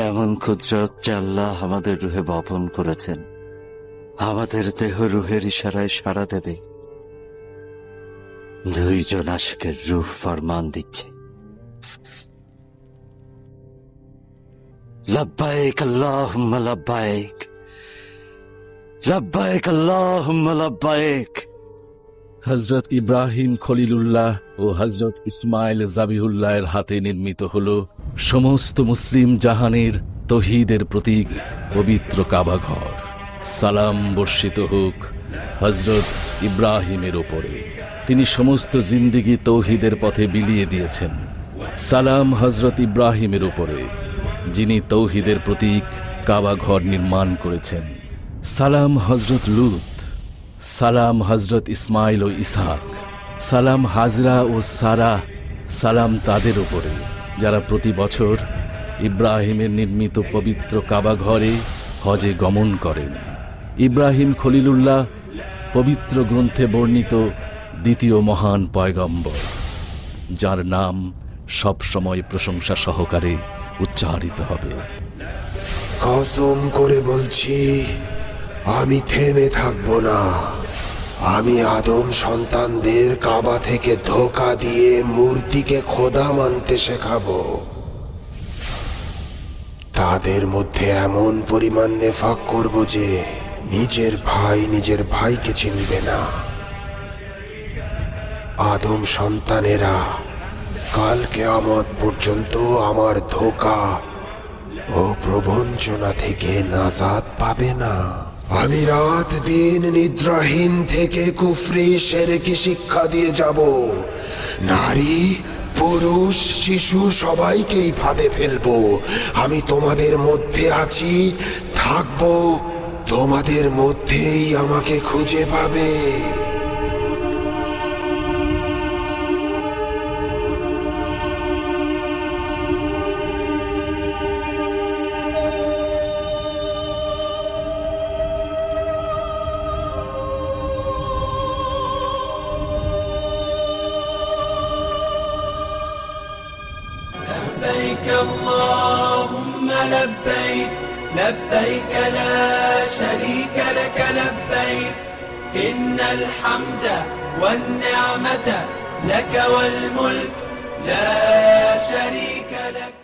I: এমন কুদরত যা আল্লাহ আমাদের রুহে বপন করেছেন, আমাদের দেহ রুহের ইশারায় সাড়া দেবে। দুইজন আশিকের রূহ ফরমান দিচ্ছে, লব্বাইক আল্লাহুম্মা লব্বাইক, লব্বাইক আল্লাহুম্মা লব্বাইক।
D: হযরত ইব্রাহিম খলিলুল্লাহ ও হযরত ইসমাইল জাবিহুল্লাহের হাতে নির্মিত হল সমস্ত মুসলিম জাহানের তৌহিদের প্রতীক পবিত্র কাবা ঘর। সালাম বর্ষিত হোক হযরত ইব্রাহিমের ওপরে, তিনি সমস্ত জিন্দেগি তৌহিদের পথে বিলিয়ে দিয়েছেন। সালাম হযরত ইব্রাহিমের উপরে, যিনি তৌহিদের প্রতীক কাবা ঘর নির্মাণ করেছেন। সালাম হযরত লূত, সালাম হযরত ইসমাইল ও ইসহাক, সালাম হাজরা ও সারা, সালাম তাদের উপরে যারা প্রতি বছর ইব্রাহিমের নির্মিত পবিত্র কাবা ঘরে হজে গমন করেন। ইব্রাহিম খলিলুল্লাহ পবিত্র গ্রন্থে বর্ণিত দ্বিতীয় মহান পয়গম্বর, যার নাম সব সময় প্রশংসা সহকারে উচ্চারিত হবে।
A: কসম করে বলছি, আমি থেমে থাকব না। আমি আদম সন্তানদের কাবা থেকে ধোঁকা দিয়ে মূর্তিকে খোদা মানতে শেখাবো। তাদের মধ্যে এমন পরিমাণ নেফাক করব যে নিজের ভাই নিজের ভাইকে চিনবে না। আদম সন্তানেরা কাল কিয়ামত পর্যন্ত আমার ধোঁকা ও প্রবঞ্চনা থেকে নাজাত পাবে না। আমি রাত দিন নিদ্রাহীন থেকে কুফরি শিরকি শিক্ষা দিয়ে যাব। নারী পুরুষ শিশু সবাইকেই ফাঁদে ফেলবো। আমি তোমাদের মধ্যে আছি, থাকবো, তোমাদের মধ্যেই আমাকে খুঁজে পাবে।
P: لبيك اللهم لبيك لبيك لا شريك لك لبيك إن الحمد والنعمة لك والملك لا شريك لك